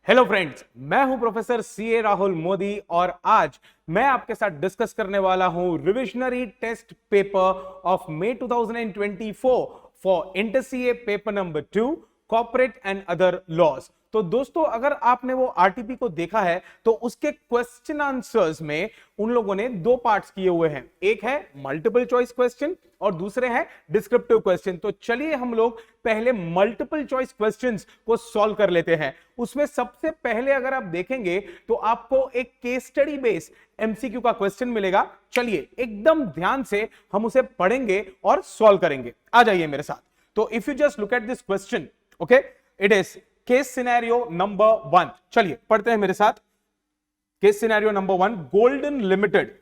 Hello friends, मैं हूं professor CA Rahul Modi और आज मैं आपके साथ डिस्कस करने वाला हूं revisionary test paper of May 2024 for inter CA paper number 2 corporate and other laws. तो दोस्तों, अगर आपने वो आरटीपी को देखा है तो उसके क्वेश्चन आंसर्स में उन लोगों ने दो पार्ट्स किए हुए हैं। एक है मल्टीपल चॉइस क्वेश्चन और दूसरे है डिस्क्रिप्टिव क्वेश्चन। तो चलिए हम लोग पहले मल्टीपल चॉइस क्वेश्चंस को सॉल्व कर लेते हैं। उसमें सबसे पहले अगर आप देखेंगे तो आपको एक केस स्टडी बेस्ड एमसीक्यू का क्वेश्चन मिलेगा। चलिए एकदम ध्यान से हम उसे पढ़ेंगे और सॉल्व करेंगे। आ जाइए मेरे साथ। तो if you just look at this question, okay, it is case scenario number 1। चलिए पढ़ते हैं मेरे साथ। Case scenario number 1, golden limited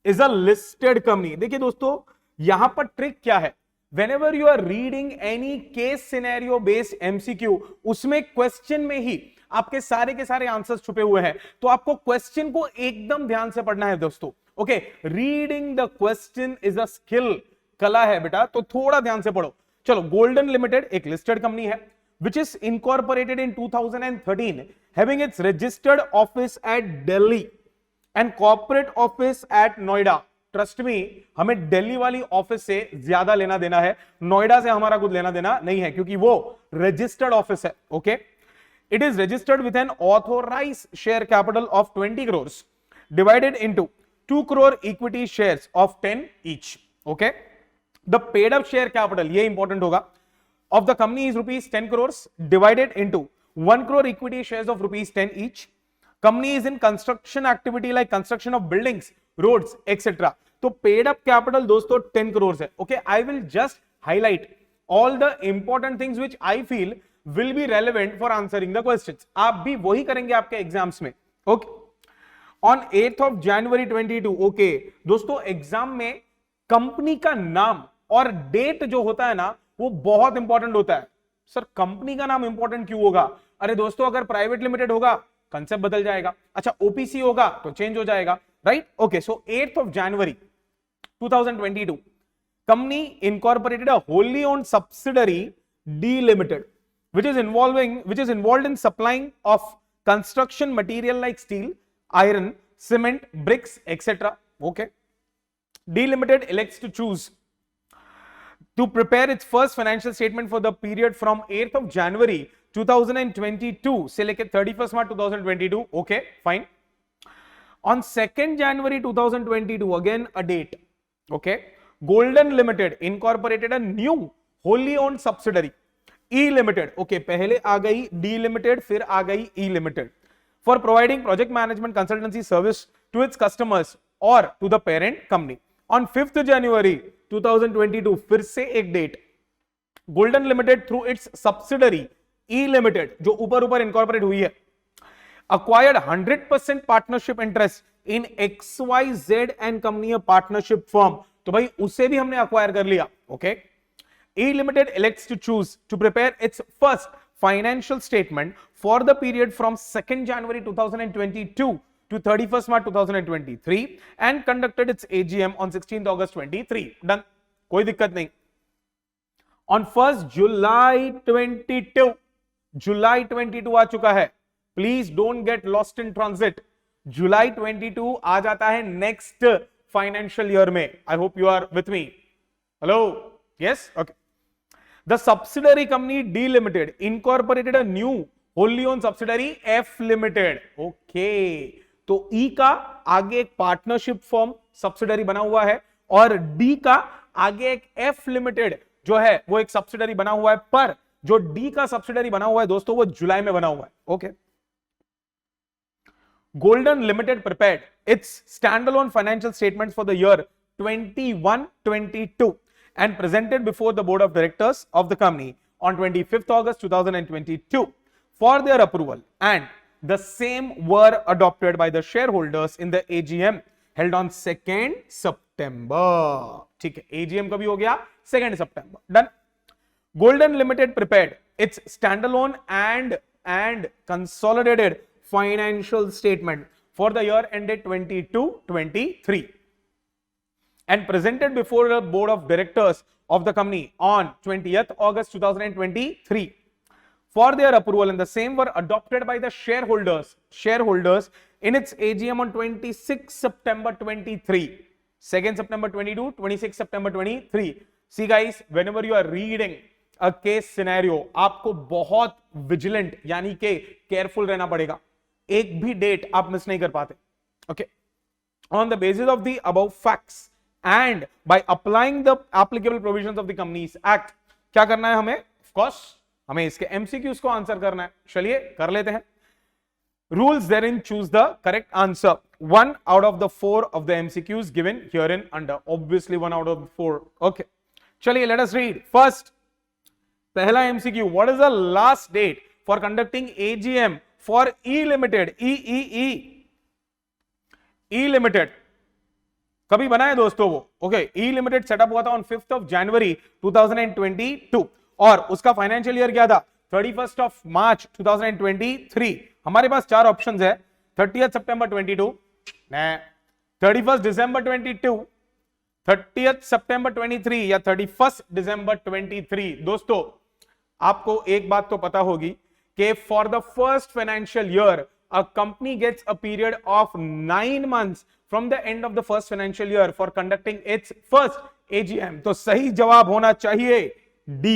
is a listed company. देखिए दोस्तों, यहां पर ट्रिक क्या है, whenever you are reading any case scenario based MCQ, उसमें क्वेश्चन में ही आपके सारे के सारे आंसर्स छुपे हुए हैं। तो आपको क्वेश्चन को एकदम ध्यान से पढ़ना है दोस्तों। Okay, reading the question is a skill, कला है बेटा, तो थोड़ा ध्यान से पढ़ो। चलो, गोल्डन लिमिटेड एक लिस्टेड कंपनी है which is incorporated in 2013, having its registered office at Delhi and corporate office at Noida। Trust me, हमें दिल्ली वाली ऑफिस से ज्यादा लेना देना है, नोएडा से हमारा कुछ लेना देना नहीं है क्योंकि वो रजिस्टर्ड ऑफिस है। Okay, it is registered with an authorise share capital of 20 crores divided into 2 crore equity shares of 10 each. Okay, the paid up share capital, ये इंपॉर्टेंट होगा, of the company is rupees 10 crores divided into 1 crore equity shares of rupees 10 each. Company is in construction activity like construction of buildings, roads, etc. तो paid up capital दोस्तों 10 crores है। Okay, I will just highlight all the important things which I feel will be relevant for answering the questions. आप भी वही करेंगे आपके exams में। Okay, on 8th of January 22, okay, दोस्तों एग्जाम में कंपनी का नाम और डेट जो होता है ना, वो बहुत इंपॉर्टेंट होता है। सर कंपनी का नाम इंपॉर्टेंट क्यों होगा? अरे दोस्तों, अगर प्राइवेट लिमिटेड होगा कंसेप्ट बदल जाएगा, अच्छा ओपीसी होगा तो चेंज हो जाएगा, right? Okay, so 8th of January 2022 company incorporated a wholly owned subsidiary D Limited which is involved in supplying of construction material like steel, iron, cement, bricks, etc. Okay, D Limited elects to choose to prepare its first financial statement for the period from 8th of January 2022 से लेके 31st March 2022. Okay, fine. On 2nd January 2022, again a date. Okay, Golden Limited incorporated a new wholly owned subsidiary E Limited. Okay, पहले आ गई D Limited, फिर आ गई E Limited for providing project management consultancy service to its customers or to the parent company. On 5th January 2022 फिर से एक date, golden limited through its subsidiary E limited जो ऊपर ऊपर इनकॉर्पोरेट हुई है, acquired 100% partnership interest in XYZ and company a partnership firm. तो भाई उसे भी हमने अक्वायर कर लिया। Okay, E limited elects to choose to prepare its first financial statement for the period from 2nd January 2022 to 31st March 2023 and conducted its AGM on 16th August 23. Done. कोई दिक्कत नहीं। On 1st July 22, July 22 आ चुका है। Please don't get lost in transit. July 22 आ जाता है next financial year में। I hope you are with me. Hello? Yes? Okay. The subsidiary company D Limited incorporated a new wholly owned subsidiary F Limited. Okay. तो ई का आगे एक partnership firm subsidiary बना हुआ है और डी का आगे एक एफ लिमिटेड जो है वो एक सब्सिडरी बना हुआ है, पर जो डी का सब्सिडरी बना हुआ है दोस्तों वो जुलाई में बना हुआ है। Okay, golden limited prepared it's standalone financial statements for the year 21-22 and presented before the board of directors of the company on 25th August 2022 for their approval, and the same were adopted by the shareholders in the AGM held on 2nd September. ठीक है, AGM कभी हो गया? 2nd September. Done. Golden Limited prepared its standalone and consolidated financial statement for the year ended 22-23 and presented before the board of directors of the company on 20th August 2023 for their approval, and the same were adopted by the shareholders in its AGM on 26 September 23, 2nd September 22, 26 September 23. See guys, whenever you are reading a case scenario, आपको बहुत vigilant यानी कि careful रहना पड़ेगा, एक भी date आप miss नहीं कर पाते. Okay, on the basis of the above facts and by applying the applicable provisions of the Companies Act, क्या करना है हमें? Of course, हमें इसके MCQs को आंसर करना है. चलिए कर लेते हैं. Rules therein choose the correct answer. 1 out of the 4 of the MCQs given herein under. Obviously 1 out of the 4. Okay. चलिए let us read. First, पहला MCQ. What is the last date for conducting AGM for E Limited? E Limited कभी बना है दोस्तों वो? Okay, E Limited setup हुआ था on 5th of January 2022 और उसका फाइनेंशियल ईयर क्या था? 31st of March 2023. हमारे पास चार ऑप्शंस है. 30th September 22, 31st December 22, 30th September 23 या 31st December 23. दोस्तों आपको एक बात तो पता होगी कि for the first financial year a company gets a period of 9 months from the end of the first financial year for conducting its first AGM. तो सही जवाब होना चाहिए D,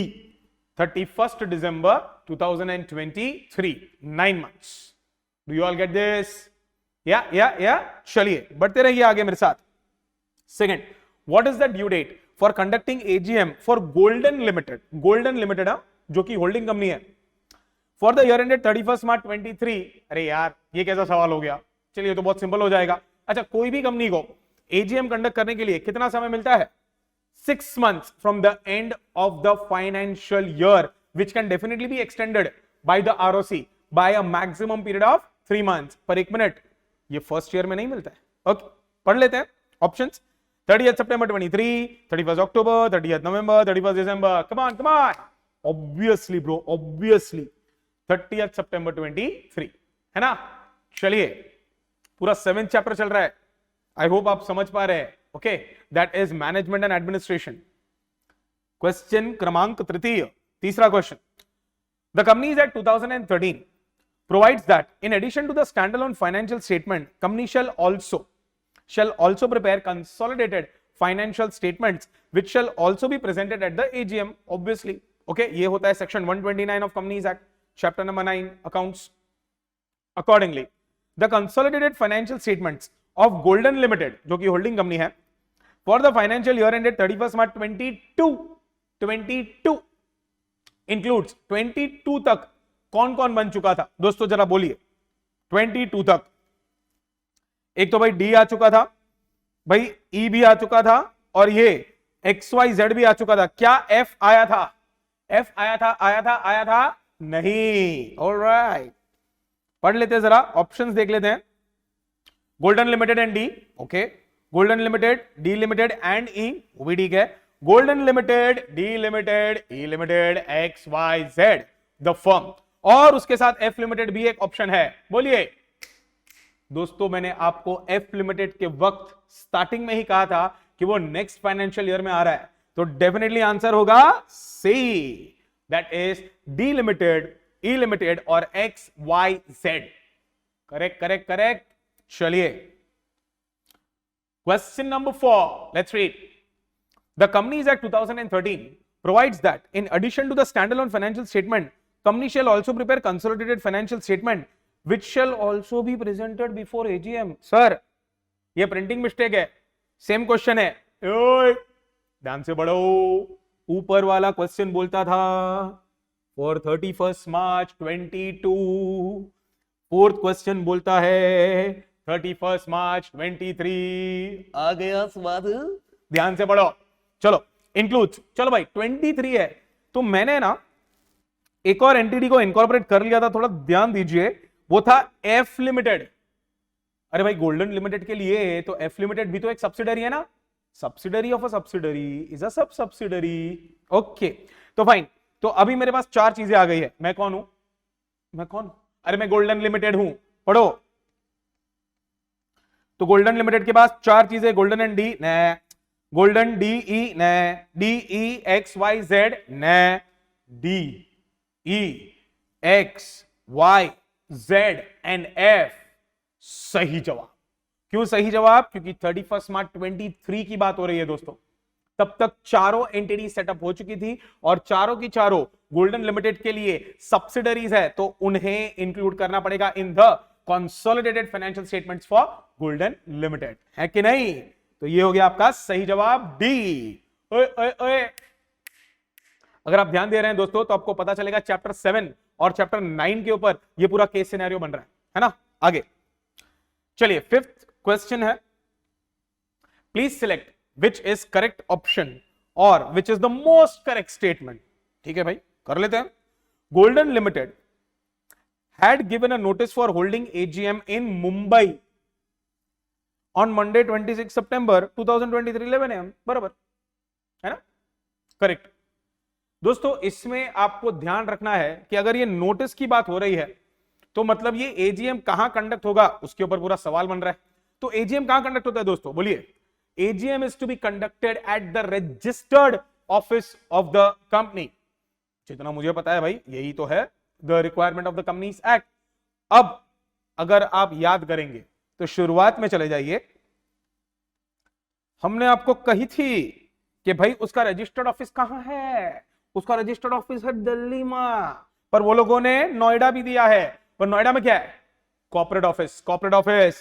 31st December 2023. 9 months. Do you all get this? Yeah. चलिए बढ़ते रहिए आगे मेरे साथ. Second, what is the due date for conducting AGM for Golden Limited? Golden Limited जो कि होल्डिंग कंपनी है. For the year ended 31st March 23. अरे यार ये कैसा सवाल हो गया? चलिए तो बहुत सिंपल हो जाएगा. अच्छा, कोई भी कंपनी को एजीएम कंडक्ट करने के लिए कितना समय मिलता है? 6 months from the end of the financial year, which can definitely be extended by the ROC by a maximum period of 3 months. पर एक मिनट, ये फर्स्ट ईयर में नहीं मिलता है. ओके, पढ़ लेते हैं options. 30th September 23, 31st October, 30th November, 31st December. Come on. Obviously bro, obviously 30th September 23 है ना. चलिए पूरा 7th चैप्टर चल रहा है. आई होप आप समझ पा रहे हैं. Okay, that is management and administration. Question क्रमांक तृतीय, तीसरा question. The companies act 2013 provides that in addition to the standalone financial statement, company shall also prepare consolidated financial statements which shall also be presented at the AGM. Obviously, okay, ये होता है section 129 of Companies Act, chapter number 9, accounts. Accordingly, the consolidated financial statements of Golden Limited, जो कि holding company है, for the financial year ended 31st March 22 includes 22 तक कौन कौन बन चुका था दोस्तों, जरा बोलिए. 22 तक एक तो भाई डी आ चुका था, भाई ई भी आ चुका था, और ये XYZ भी आ चुका था. क्या एफ आया था? एफ आया था नहीं. ऑलराइट, पढ़ लेते हैं, जरा ऑप्शंस देख लेते हैं. Golden limited and D. Okay, golden limited, D limited and E, वो भी ठीक है. Golden limited, D limited, E limited, XYZ the firm, और उसके साथ एफ लिमिटेड भी एक ऑप्शन है. बोलिए दोस्तों, मैंने आपको एफ लिमिटेड के वक्त स्टार्टिंग में ही कहा था कि वो नेक्स्ट फाइनेंशियल ईयर में आ रहा है, तो डेफिनेटली आंसर होगा C, that is D limited, E limited और XYZ. करेक्ट. चलिए question number 4, let's read. The companies act 2013 provides that in addition to the standalone financial statement, company shall also prepare consolidated financial statement which shall also be presented before AGM. Sir ये printing mistake है. Same question है. ध्यान से पढ़ो. ऊपर वाला question बोलता था for 31st March 22, fourth question बोलता है 31st March 23. आ गया स्वाद. ध्यान से पढ़ो. चलो इंक्लूड्स. चलो भाई 23 है, तो मैंने ना एक और एंटिटी को इनकॉर्पोरेट कर लिया था, थोड़ा ध्यान दीजिए. वो था एफ लिमिटेड. अरे भाई गोल्डन लिमिटेड के लिए तो एफ लिमिटेड भी तो एक सब्सिडरी है ना. Subsidiary of a subsidiary is a सब सब्सिडरी. ओके, तो फाइन. तो अभी मेरे पास चार चीजें आ गई है. मैं कौन हूं? अरे मैं गोल्डन लिमिटेड हूं. पढ़ो. तो गोल्डन लिमिटेड के पास चार चीजें, गोल्डन एंड डी ने, गोल्डन डी ई ने, डी ई XYZ ने, D E X, Y, Z and F. सही जवाब। क्यों सही जवाब? क्योंकि 31 मार्च 23 की बात हो रही है दोस्तों। तब तक चारों एंटिटी सेटअप हो चुकी थी और चारों की चारों गोल्डन लिमिटेड के लिए सब्सिडरीज है, तो उन्हें इंक्लूड करना पड़ेगा in the consolidated financial statements for golden limited, है कि नहीं? तो ये हो गया आपका सही जवाब डी। ओए ओए ओए, अगर आप ध्यान दे रहे हैं दोस्तों तो आपको पता चलेगा चैप्टर 7 और चैप्टर 9 के ऊपर ये पूरा केस सिनेरियो बन रहा है ना। आगे चलिए, फिफ्थ क्वेश्चन है, please select which is correct option और which is the most correct statement. ठीक है भाई, कर लेते हैं। गोल्डन लिमिटेड had given a notice for holding AGM in Mumbai on Monday 26 September 2023 11 AM, बराबर है ना? करेक्ट। दोस्तों इसमें आपको ध्यान रखना है कि अगर ये नोटिस की बात हो रही है तो मतलब ये एजीएम कहां कंडक्ट होगा उसके ऊपर पूरा सवाल बन रहा है। तो एजीएम कहां कंडक्ट होता है दोस्तों, बोलिए? AGM is to be conducted at the registered office of the company. जितना मुझे पता है भाई यही तो है the requirement of the companies Act. अब अगर आप याद करेंगे तो शुरुआत में चले जाइए, हमने आपको कही थी कि भाई उसका रजिस्टर्ड ऑफिस कहां है? उसका रजिस्टर्ड ऑफिस है दिल्ली में, पर वो लोगों ने नोएडा भी दिया है। पर नोएडा में क्या है? Corporate office. कॉर्पोरेट ऑफिस,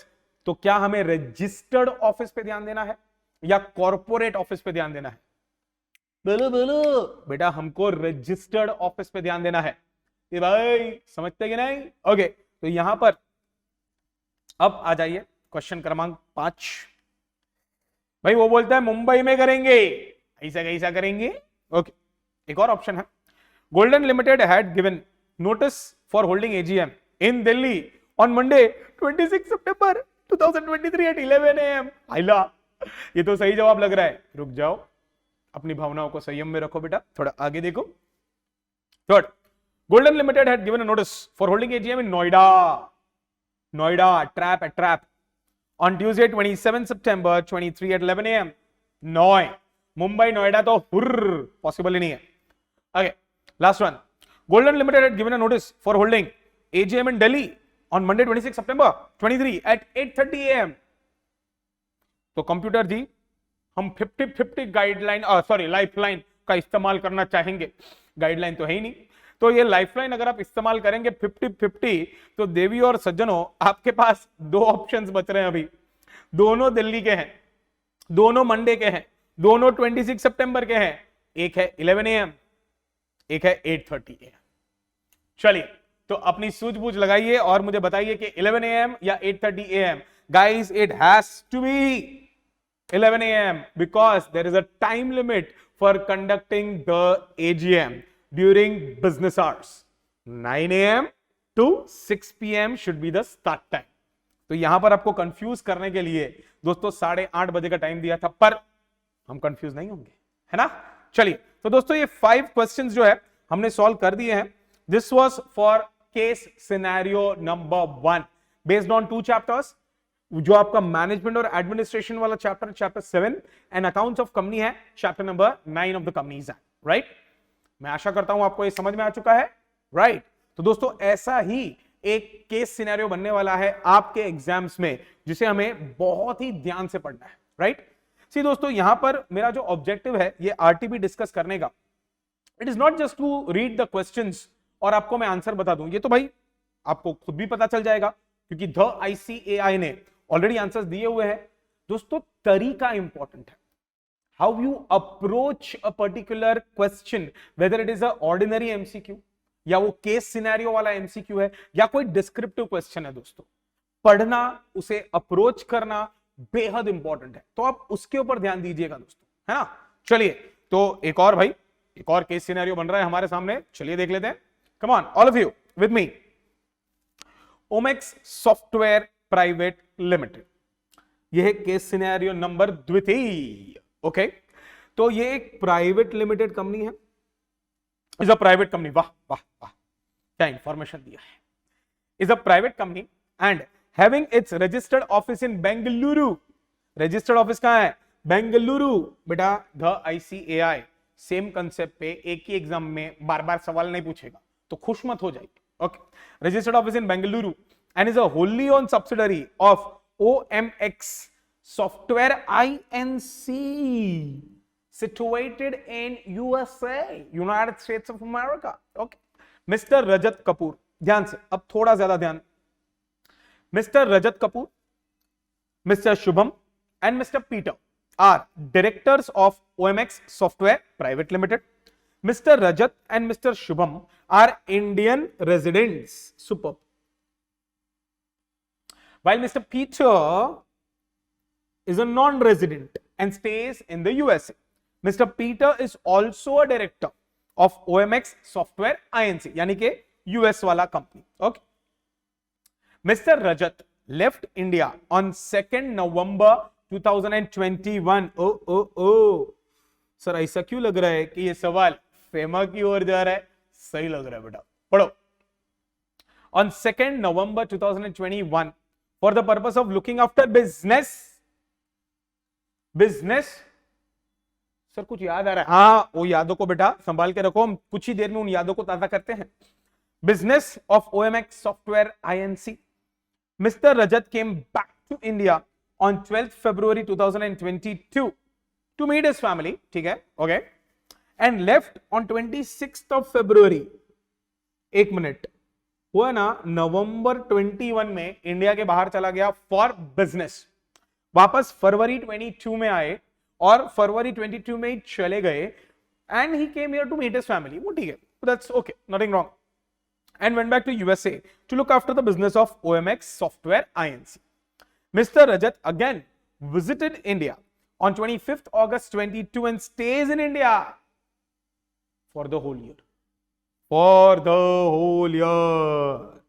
तो क्या हमें रजिस्टर्ड ऑफिस पे ध्यान देना है या कॉर्पोरेट ऑफिस पे ध्यान देना है? बोलो बोलो बेटा, हमको रजिस्टर्ड ऑफिस पे ध्यान देना है। ये भाई समझते कि नहीं? ओके, तो यहां पर अब आ जाइए क्वेश्चन क्रमांक 5। भाई वो बोलता है मुंबई में करेंगे, ऐसा कैसा करेंगे? ओके, एक और ऑप्शन है, golden limited had given notice for holding AGM in Delhi on Monday 26 September 2023 at 11 AM। आइला, ये तो सही जवाब लग रहा है। रुक जाओ, अपनी भावनाओं को संयम में रखो बेटा, थोड़ा आगे देखो। Third, golden limited had given a notice for holding AGM in Noida. Noida, trap है ट्रैप, ऑन ट्यूसडे 27 सितंबर 23 एट 11 AM। मुंबई नोएडा तो हुर्र पॉसिबल ही नहीं है। Okay, last one. Golden Limited had given a notice for holding AGM in Delhi on Monday 26 September 23 at 8:30 AM. तो computer जी, हम 50-50 guideline sorry lifeline का इस्तेमाल करना चाहेंगे। गाइडलाइन तो है ही नहीं, तो ये लाइफलाइन अगर आप इस्तेमाल करेंगे 50-50, तो देवी और सज्जनों आपके पास दो ऑप्शंस बच रहे हैं अभी। दोनों दिल्ली के हैं, दोनों मंडे के हैं, दोनों 26 सितंबर के हैं। एक है 11 AM, एक है 8:30 AM। चलिए, तो अपनी सूझबूझ लगाइए और मुझे बताइए कि 11 AM या 8:30 AM। Guys, it has to be 11 AM because there is a time limit for conducting the AGM during business hours. 9 AM to 6 PM should be the start time. तो यहां पर आपको कंफ्यूज करने के लिए दोस्तों 8:30 बजे का टाइम दिया था, पर हम कंफ्यूज नहीं होंगे, है ना? चलिए, तो दोस्तों ये 5 क्वेश्चंस जो है हमने सॉल्व कर दिए हैं। This was for case scenario number 1 based on 2 chapters. जो आपका मैनेजमेंट और एडमिनिस्ट्रेशन वाला chapter, chapter 7, and accounts of company है chapter number 9 of the companies act. Right, मैं आशा करता हूं आपको ये समझ में आ चुका है। राइट, तो दोस्तों ऐसा ही एक केस सिनेरियो बनने वाला है आपके एग्जाम्स में, जिसे हमें बहुत ही ध्यान से पढ़ना है। राइट, सी दोस्तों, यहां पर मेरा जो ऑब्जेक्टिव है ये आरटीपी डिस्कस करने का, it is not just to read the questions और आपको मैं आंसर बता दूं। ये तो भाई आपको खुद भी पता चल जाएगा क्योंकि द ICAI ने ऑलरेडी आंसर्स दिए हुए हैं। दोस्तों तरीका इंपॉर्टेंट है, how you approach a particular question, whether it is a ordinary MCQ या वो केस सिनेरियो वाला MCQ है या कोई डिस्क्रिप्टिव क्वेश्चन है। दोस्तों पढ़ना, उसे अप्रोच करना बेहद इंपॉर्टेंट है, तो आप उसके ऊपर ध्यान दीजिएगा दोस्तों, है ना? चलिए, तो एक और भाई, एक और केस सिनेरियो बन रहा है हमारे सामने, चलिए देख लेते हैं। Come on all of you with me. Omaxe software private limited, यह है केस सिनेरियो नंबर द्वितीय। ओके, तो ये एक प्राइवेट लिमिटेड कंपनी है, इज अ प्राइवेट कंपनी। वाह वाह वाह, क्या इंफॉर्मेशन दिया है। Is a private company and having its registered office in Bengaluru. Registered office कहां है? बेंगलुरु। बेटा द ICAI सेम कंसेप्ट पे एक ही एग्जाम में बार बार सवाल नहीं पूछेगा, तो खुश मत हो जाइए। Okay. Registered office in Bengaluru and is a wholly owned subsidiary of OMX Software Inc. situated in USA, United States of America. Okay. Mr. Rajat Kapoor, ध्यान से, अब थोड़ा ज्यादा ध्यान. Mr. Rajat Kapoor, Mr. Shubham and Mr. Peter are directors of OMX Software Private Limited. Mr. Rajat and Mr. Shubham are Indian residents. Superb. While Mr. Peter is a non-resident and stays in the USA. Mr. Peter is also a director of OMX Software Inc. यानी कि US वाला company. Okay. Mr. Rajat left India on 2nd November 2021. Oh. Sir ऐसा क्यों लग रहा है कि ये सवाल फेमा की ओर जा रहा है? सही लग रहा है बेटा, पढ़ो. On 2nd November 2021 for the purpose of looking after business. Sir कुछ याद आ रहा है? हाँ, वो यादों को बेटा संभाल के रखो, हम कुछ ही देर में उन यादों को ताजा करते हैं. Business of OMX Software Inc. Mr. Rajat came back to India on 12th February 2022 to meet his family. ठीक है, okay, and left on 26th of February. एक मिनट, हुआ ना, नवंबर 21 में इंडिया के बाहर चला गया फॉर बिजनेस. वापस फरवरी 22 में आए और फरवरी 22 में ही चले गए. And he came here to meet his family. वो ठीक है, that's okay, nothing wrong. And went back to USA to look after the business of OMX Software Inc. Mr. Rajat again visited India on 25th August 22 and stays in India for the whole year. For the whole year.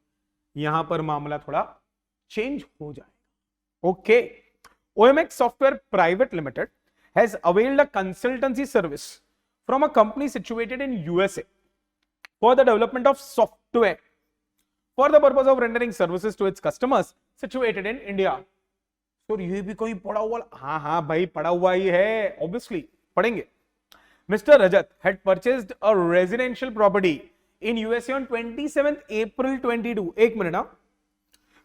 यहां पर मामला थोड़ा change हो जाएगा. Okay. OMX Software Private Limited has availed a consultancy service from a company situated in USA for the development of software for the purpose of rendering services to its customers situated in India. So ये भी कोई पढ़ा हुआ? हाँ भाई, पढ़ा हुआ ही है, obviously पढ़ेंगे. Mr. Rajat had purchased a residential property in USA on 27th April 22. एक मिनट ना,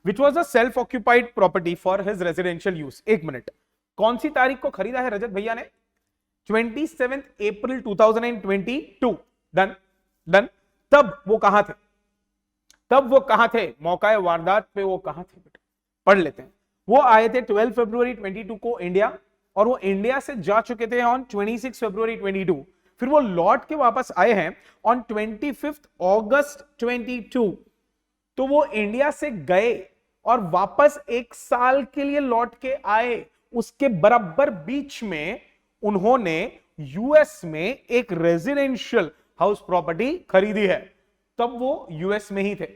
which was a self-occupied property for his residential use. एक मिनट, कौन सी तारीख को खरीदा है रजत भैया ने? 27th April 2022. डन. तब वो कहां थे? मौका वारदात पे वो कहां थे बेटा? पढ़ लेते हैं. वो आए थे 12 फरवरी 22 को इंडिया, और वो इंडिया से जा चुके थे ऑन 26 फरवरी 22. फिर वो लौट के वापस आए हैं ऑन 25 अगस्त 22. तो वो इंडिया से गए और वापस एक साल के लिए लौट के आए. उसके बराबर बीच में उन्होंने यूएस में एक रेजिडेंशियल हाउस प्रॉपर्टी खरीदी है. तब वो यूएस में ही थे.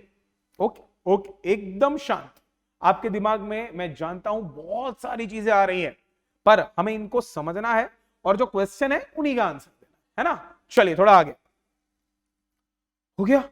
ओके, एकदम शांत. आपके दिमाग में मैं जानता हूं बहुत सारी चीजें आ रही हैं, पर हमें इनको समझना है और जो क्वेश्चन है उन्हीं का आंसर देना है ना. चलिए थोड़ा आगे. हो गया,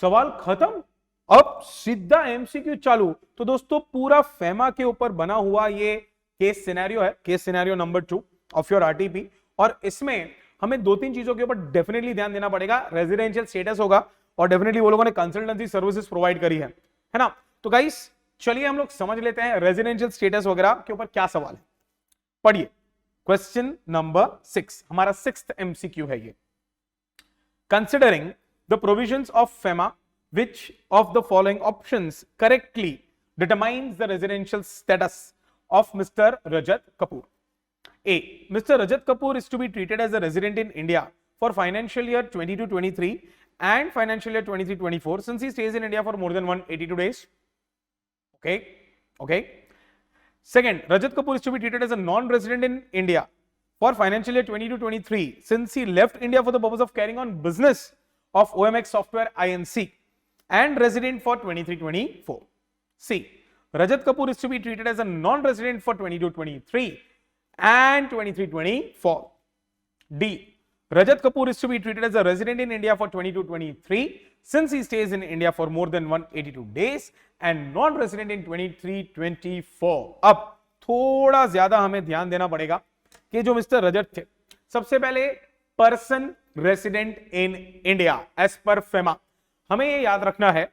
सवाल खत्म. अब सीधा एमसीक्यू चालू. तो दोस्तों पूरा फेमा के ऊपर बना हुआ ये केस सिनेरियो है, case scenario number 2 of your RTP. और इसमें हमें दो तीन चीजों के ऊपर डेफिनेटली ध्यान देना पड़ेगा. रेजिडेंशियल स्टेटस होगा और डेफिनेटली वो लोगों ने कंसल्टेंसी सर्विसेज प्रोवाइड करी है ना. तो गाइस चलिए हम लोग समझ लेते हैं रेजिडेंशियल स्टेटस वगैरह के ऊपर क्या सवाल है. पढ़िए क्वेश्चन नंबर 6, हमारा 6th एमसीक्यू है ये. Considering the provisions of FEMA, which of the following options correctly determines the residential status of Mr. Rajat Kapoor? A. Mr. Rajat Kapoor is to be treated as a resident in India for financial year 22-23 and financial year 23-24 since he stays in India for more than 182 days. Okay. Second, Rajat Kapoor is to be treated as a non-resident in India for financial year 22-23 since he left India for the purpose of carrying on business of OMX Software Inc. and resident for 23-24. C. Rajat Kapoor is to be treated as a non-resident for 22-23 and 23-24. D. Rajat Kapoor is to be treated as a resident in India for 22-23 since he stays in India for more than 182 days and non-resident in 23-24. अब थोड़ा ज्यादा हमें ध्यान देना पड़ेगा कि जो mister रजत थे, सबसे पहले person resident in India as per FEMA. हमें ये याद रखना है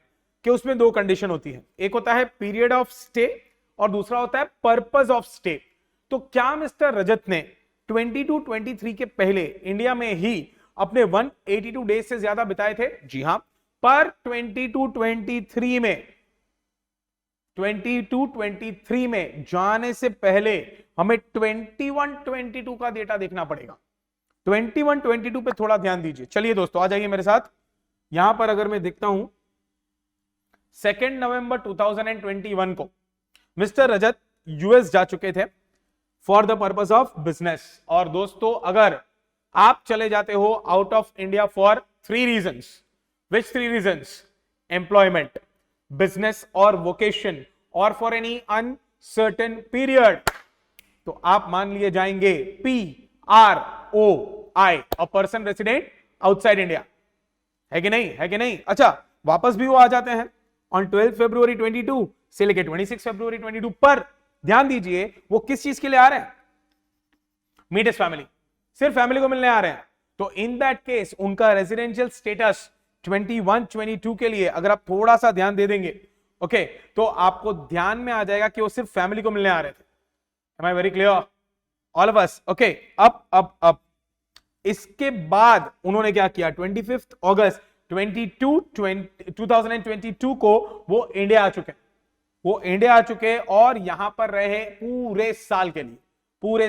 कि उसमें दो कंडीशन होती है, एक होता है पीरियड ऑफ स्टे और दूसरा होता है पर्पस ऑफ स्टे। तो क्या मिस्टर रजत ने 22-23 के पहले इंडिया में ही अपने 182 डेज से ज्यादा बिताए थे? जी हां, पर 22-23 में जाने से पहले हमें 21-22 का डेटा देखना पड़ेगा। 21-22 पे थोड़ा ध्यान दीजिए। चलिए दोस्तों, आ जाइए मेरे साथ। यहां पर अगर मैं देखता हूं 2 नवंबर 2021 को मिस्टर रजत यूएस जा चुके थे for the purpose of business. और दोस्तों, अगर आप चले जाते हो out of India for 3 reasons, which 3 reasons? Employment, business और वोकेशन, और फॉर एनी अनसर्टेन पीरियड, तो आप मान लिए जाएंगे PROI, अ पर्सन रेसिडेंट आउटसाइड इंडिया। है कि नहीं? है कि नहीं? अच्छा, वापस भी वो आ जाते हैं ऑन 12 फरवरी 22 से लेके 26 फरवरी 22, पर ध्यान दीजिए वो किस चीज के लिए आ रहे हैं? मीट हिज फैमिली, सिर्फ फैमिली को मिलने आ रहे हैं। तो इन दैट केस उनका रेजिडेंशियल स्टेटस 21-22 के लिए अगर आप थोड़ा सा ध्यान दे देंगे, ओके, तो आपको ध्यान में आ जाएगा कि वो सिर्फ फैमिली को मिलने आ रहे थे। Am I very clear all of us? Okay, अब इसके बाद उन्होंने क्या किया? 25 अगस्त 2022 को वो इंडिया आ चुके, और यहां पर रहे पूरे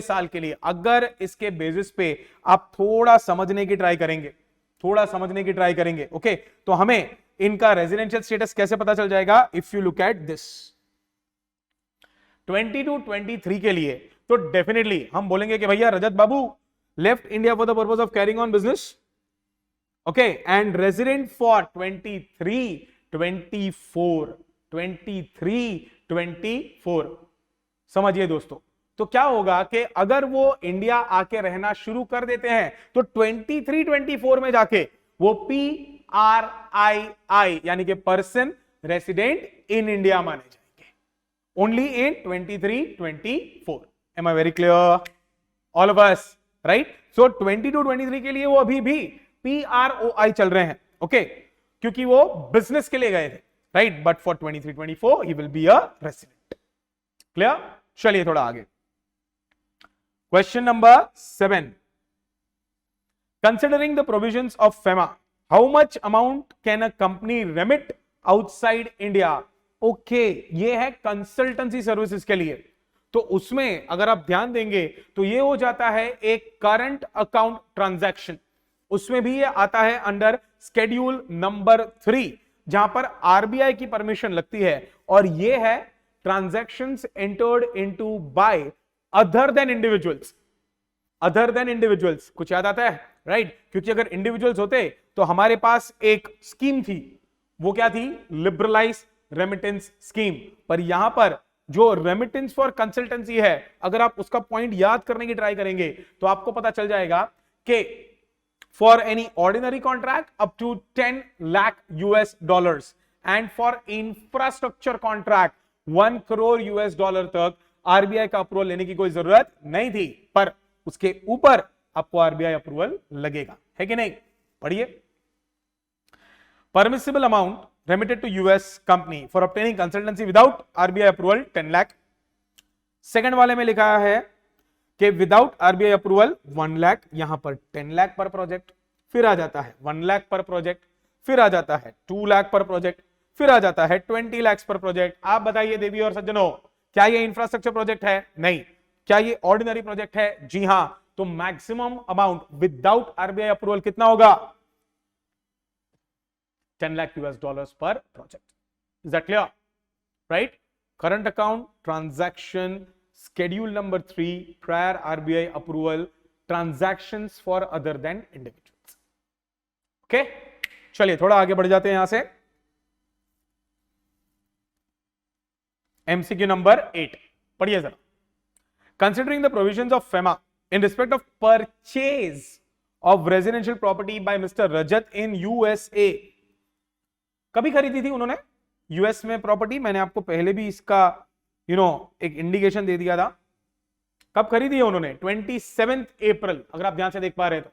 साल के लिए। अगर इसके बेसिस पे आप थोड़ा समझने की ट्राई करेंगे, ओके, तो हमें इनका रेजिडेंशियल स्टेटस कैसे पता चल जाएगा? If you look at this 22-23 के लिए, तो डेफिनेटली हम बोलेंगे कि भैया रजत बाबू left India for the purpose of carrying on business, okay, and resident for 23-24 समझिए दोस्तों। तो क्या होगा कि अगर वो इंडिया आके रहना शुरू कर देते हैं तो 23-24 में जाके वो PRII यानी कि पर्सन रेसिडेंट इन इंडिया माने जाएंगे, only in 23-24। Am I very clear all of us? Right? So 22-23 के लिए वो अभी भी PROI चल रहे हैं, ओके, क्योंकि वो बिजनेस के लिए गए थे, right? But for 23-24 he will be a resident. Clear? चलिए थोड़ा आगे, question number 7, considering the provisions of FEMA, how much amount can a company remit outside India? Okay, ये है कंसल्टेंसी सर्विसेज के लिए। तो उसमें अगर आप ध्यान देंगे तो ये हो जाता है एक करंट अकाउंट ट्रांजैक्शन, उसमें भी ये आता है अंडर स्केड्यूल नंबर 3, जहां पर आरबीआई की परमिशन लगती है, और ये है transactions entered into by other than individuals. कुछ याद आता है? राइट? क्योंकि अगर इंडिविजुअल्स होते तो हमारे पास एक स्कीम थी, वो क्या थी? Liberalise remittance scheme. पर यहां पर जो रेमिटेंस फॉर कंसल्टेंसी है, अगर आप उसका पॉइंट याद करने की ट्राई करेंगे तो आपको पता चल जाएगा कि for any ordinary contract up to 10 lakh US dollars and for infrastructure contract 1 crore US dollar तक आरबीआई का अप्रूवल लेने की कोई जरूरत नहीं थी, पर उसके ऊपर आपको आरबीआई अप्रूवल लगेगा। है कि नहीं? पढ़िए, permissible amount remitted to US company for obtaining consultancy without RBI approval 10 lakh। Second वाले में लिखा है कि विदाउट आरबीआई अप्रूवल 1 लाख, यहां पर 10 लाख पर प्रोजेक्ट, फिर आ जाता है 1 लाख पर प्रोजेक्ट, फिर आ जाता है 2 लाख पर प्रोजेक्ट, फिर आ जाता है 20 लाख पर प्रोजेक्ट। आप बताइए देवी और सज्जनों, क्या ये इंफ्रास्ट्रक्चर प्रोजेक्ट है? नहीं। क्या ये ऑर्डिनरी प्रोजेक्ट है? जी हां। तो maximum amount without RBI approval कितना होगा? 10 lakh US per project. Is that clear? Right? Current account transaction schedule number 3, prior RBI approval, transactions for other than individuals. Okay? चलिए थोड़ा आगे बढ़ जाते हैं यहां से। MCQ नंबर 8 पढ़िए जरा। Considering the provisions of FEMA in respect of purchase of residential property by Mr. Rajat in USA, कभी खरीदी थी उन्होंने यूएस में प्रॉपर्टी? मैंने आपको पहले भी इसका एक इंडिकेशन दे दिया था। कब खरीदी है उन्होंने? 27 अप्रैल, अगर आप ध्यान से देख पा रहे तो।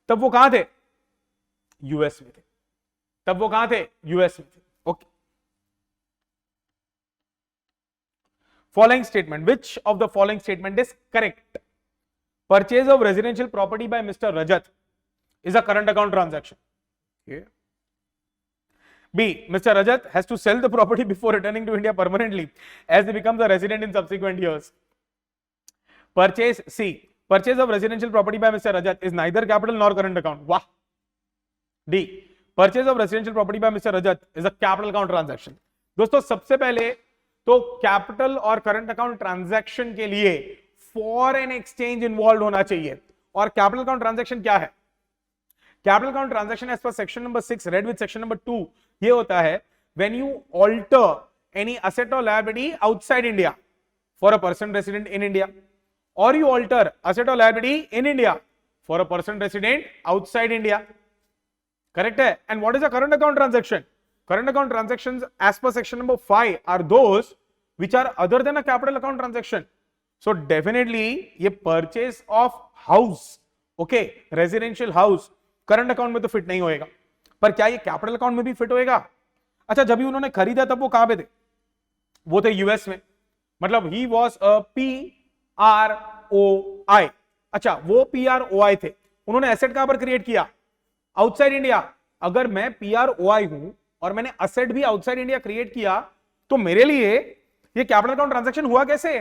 तब वो कहां थे? यूएस में थे। तब वो कहां थे? यूएस में थे। Okay, following statement, which of the following statement is correct? Purchase of residential property bye mister Rajat is a current account transaction. Okay. B. Mr. Rajat has to sell the property before returning to India permanently as he becomes a resident in subsequent years. C. Purchase of residential property by Mr. Rajat is neither capital nor current account. Wow. D. Purchase of residential property by Mr. Rajat is a capital account transaction. दोस्तों सबसे पहले तो capital और current account transaction के लिए foreign exchange involve होना चाहिए। और कैपिटल अकाउंट ट्रांजैक्शन क्या है? Capital account transaction as per section number 6 read with section number 2 ये होता है when you alter any asset और liability outside India for a person resident in India, और यू ऑल्टर असेट और liability in India for a person resident outside India. Correct है? And what is a current account transaction? Current account transactions as per section number 5 are those which are other than a capital account transaction. So definitely ये purchase of house, okay, residential house current account में तो fit नहीं होएगा, पर क्या ये capital account में भी फिट होएगा? अच्छा, जब भी उन्होंने खरीदा तब वो कहां पे थे? वो थे यूएस में, मतलब ही वॉज अ PROI। अच्छा, वो PROI थे, उन्होंने एसेट कहां पर क्रिएट किया? Outside India. अगर मैं PROI हूं और मैंने एसेट भी आउटसाइड इंडिया क्रिएट किया तो मेरे लिए ये कैपिटल अकाउंट ट्रांजैक्शन हुआ कैसे?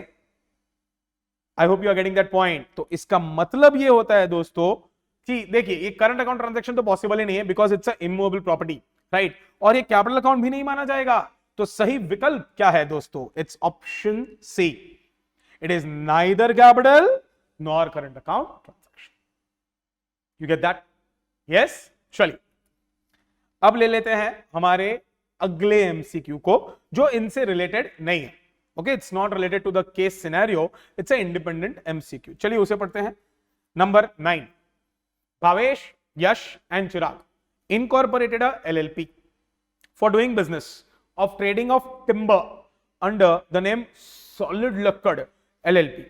I hope you are getting that point. तो इसका मतलब ये होता है दोस्तों कि देखिए ये करंट अकाउंट ट्रांजैक्शन तो पॉसिबल ही नहीं है because it's a immovable property, right, और ये कैपिटल अकाउंट भी नहीं माना जाएगा। तो सही विकल्प क्या है दोस्तों? It's option C, it is neither capital nor current account transaction. You get that? Yes, चलिए अब ले लेते हैं हमारे अगले एमसीक्यू को जो इनसे रिलेटेड नहीं है। Okay, it's not related to the case scenario, it's a independent MCQ. चलिए उसे पढ़ते हैं। Number 9, Bhavesh, Yash and Chirag incorporated a LLP for doing business of trading of timber under the name Solid Lakkad LLP.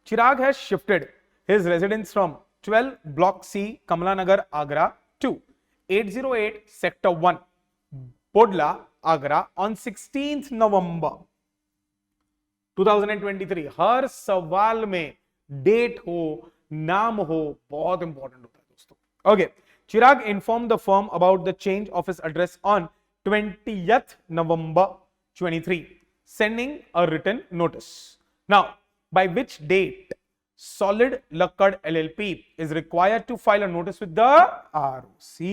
Chirag has shifted his residence from 12 Block C, Kamala Nagar, Agra to 808 Sector 1, Bodla, Agra on 16th November 2023। हर सवाल में date हो, नाम हो, बहुत important होता है दोस्तों। Okay, Chirag informed the firm about the change of his address on 20th November 23, sending a written notice. Now, by which date Solid Lakkad LLP is required to file a notice with the ROC?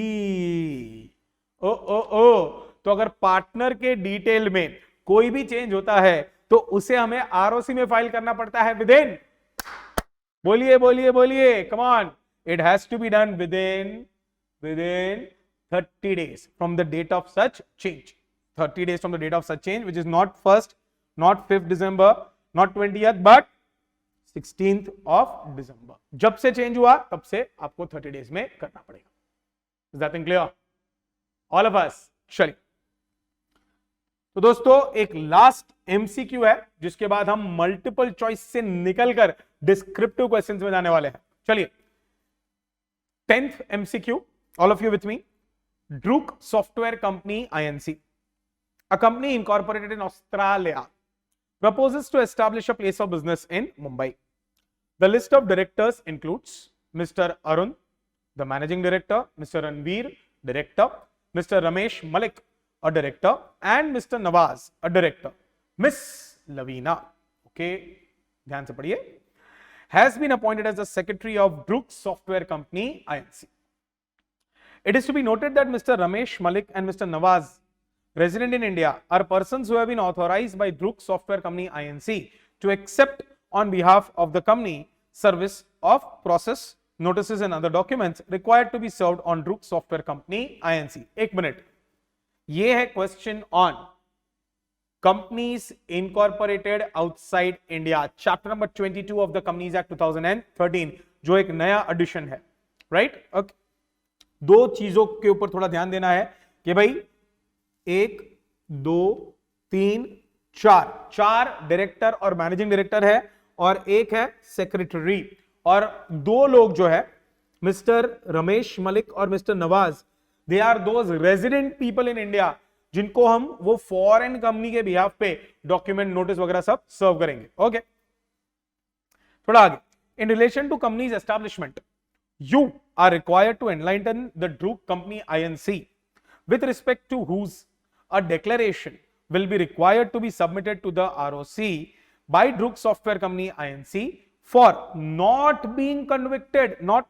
तो अगर partner के detail में कोई भी change होता है तो उसे हमें आरओसी में फाइल करना पड़ता है विदिन, बोलिए बोलिए बोलिए, come on, it has to be done within 30 days from the date of such change. 30 days from the date of such change, which is not 1st, not 5th December, not 20th, but 16th of December. जब से change हुआ तब से आपको 30 days में करना पड़ेगा। Is that clear? All of us. चलिए, तो दोस्तों एक लास्ट एमसीक्यू है जिसके बाद हम मल्टीपल चॉइस से निकलकर डिस्क्रिप्टिव क्वेश्चंस में जाने वाले हैं। चलिए, 10th MCQ, all of you with me. Druk Software Company Inc., a company incorporated in Australia, proposes to establish a place of business in Mumbai. The list of directors includes Mr. Arun, the managing director, Mr. Ranveer, director, Mr. Ramesh Malik, a director, and Mr. Nawaz, a director. Miss Lavina, okay, ध्यान से पढ़िए, has been appointed as the secretary of Druk Software Company Inc. It is to be noted that Mr. Ramesh Malik and Mr. Nawaz, resident in India, are persons who have been authorized by Druk Software Company Inc. to accept on behalf of the company service of process notices and other documents required to be served on Druk Software Company Inc. एक minute, ये है question on companies incorporated outside India, chapter number 22 of the companies act 2013, जो एक नया addition है, right? Okay, दो चीजों के ऊपर थोड़ा ध्यान देना है कि भाई 1 2 3 4 डायरेक्टर और मैनेजिंग डायरेक्टर है और एक है सेक्रेटरी, और दो लोग जो है मिस्टर रमेश मलिक और mister Nawaz, they are those resident people in India जिनको हम वो फॉरेन कंपनी के बिहाफ पे डॉक्यूमेंट नोटिस वगैरह सब सर्व करेंगे। ओके, थोड़ा आगे, in relation to companies establishment you are required to enlighten the Druk Company Inc. with respect to whose a declaration will be required to be submitted to the ROC by Druk Software Company Inc. for not being convicted, not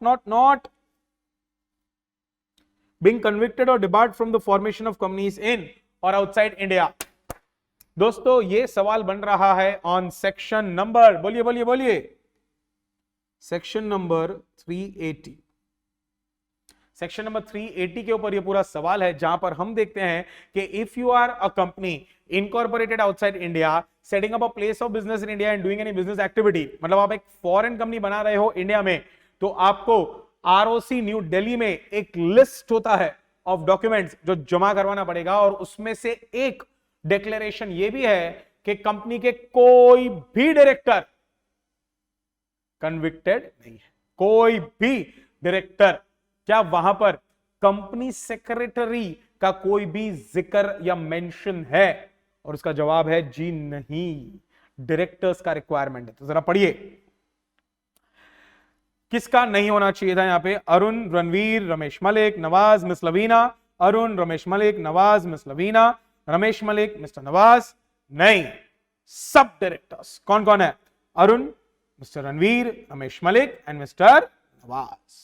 being convicted or debarred from the formation of companies in or outside India. दोस्तों ये सवाल बन रहा है on section number, बोलिए बोलिए बोलिए, section number 380। Section number 380 के ऊपर ये पूरा सवाल है, जहां पर हम देखते हैं कि if you are a company incorporated outside India setting up a place of business in India and doing any business activity, मतलब आप एक फॉरेन कंपनी बना रहे हो इंडिया में, तो आपको आरओसी न्यू दिल्ली में एक लिस्ट होता है ऑफ डॉक्यूमेंट्स जो जमा करवाना पड़ेगा, और उसमें से एक डिक्लेरेशन ये भी है कि कंपनी के कोई भी डायरेक्टर कन्विक्टेड नहीं है, कोई भी डायरेक्टर, क्या वहां पर कंपनी सेक्रेटरी का कोई भी जिक्र या मेंशन है? और उसका जवाब है जी नहीं, डायरेक्टर्स का रिक्वायरमेंट है। तो जरा पढ़िए, किसका नहीं होना चाहिए था यहां पे? Arun, Ranveer, Ramesh Malik, Nawaz, miss Lavina, Arun, Ramesh Malik, Nawaz, miss Lavina, Ramesh Malik, mister Nawaz, नहीं, सब डायरेक्टर्स। कौन कौन है? Arun, mister Ranveer, Ramesh Malik and mister Nawaz.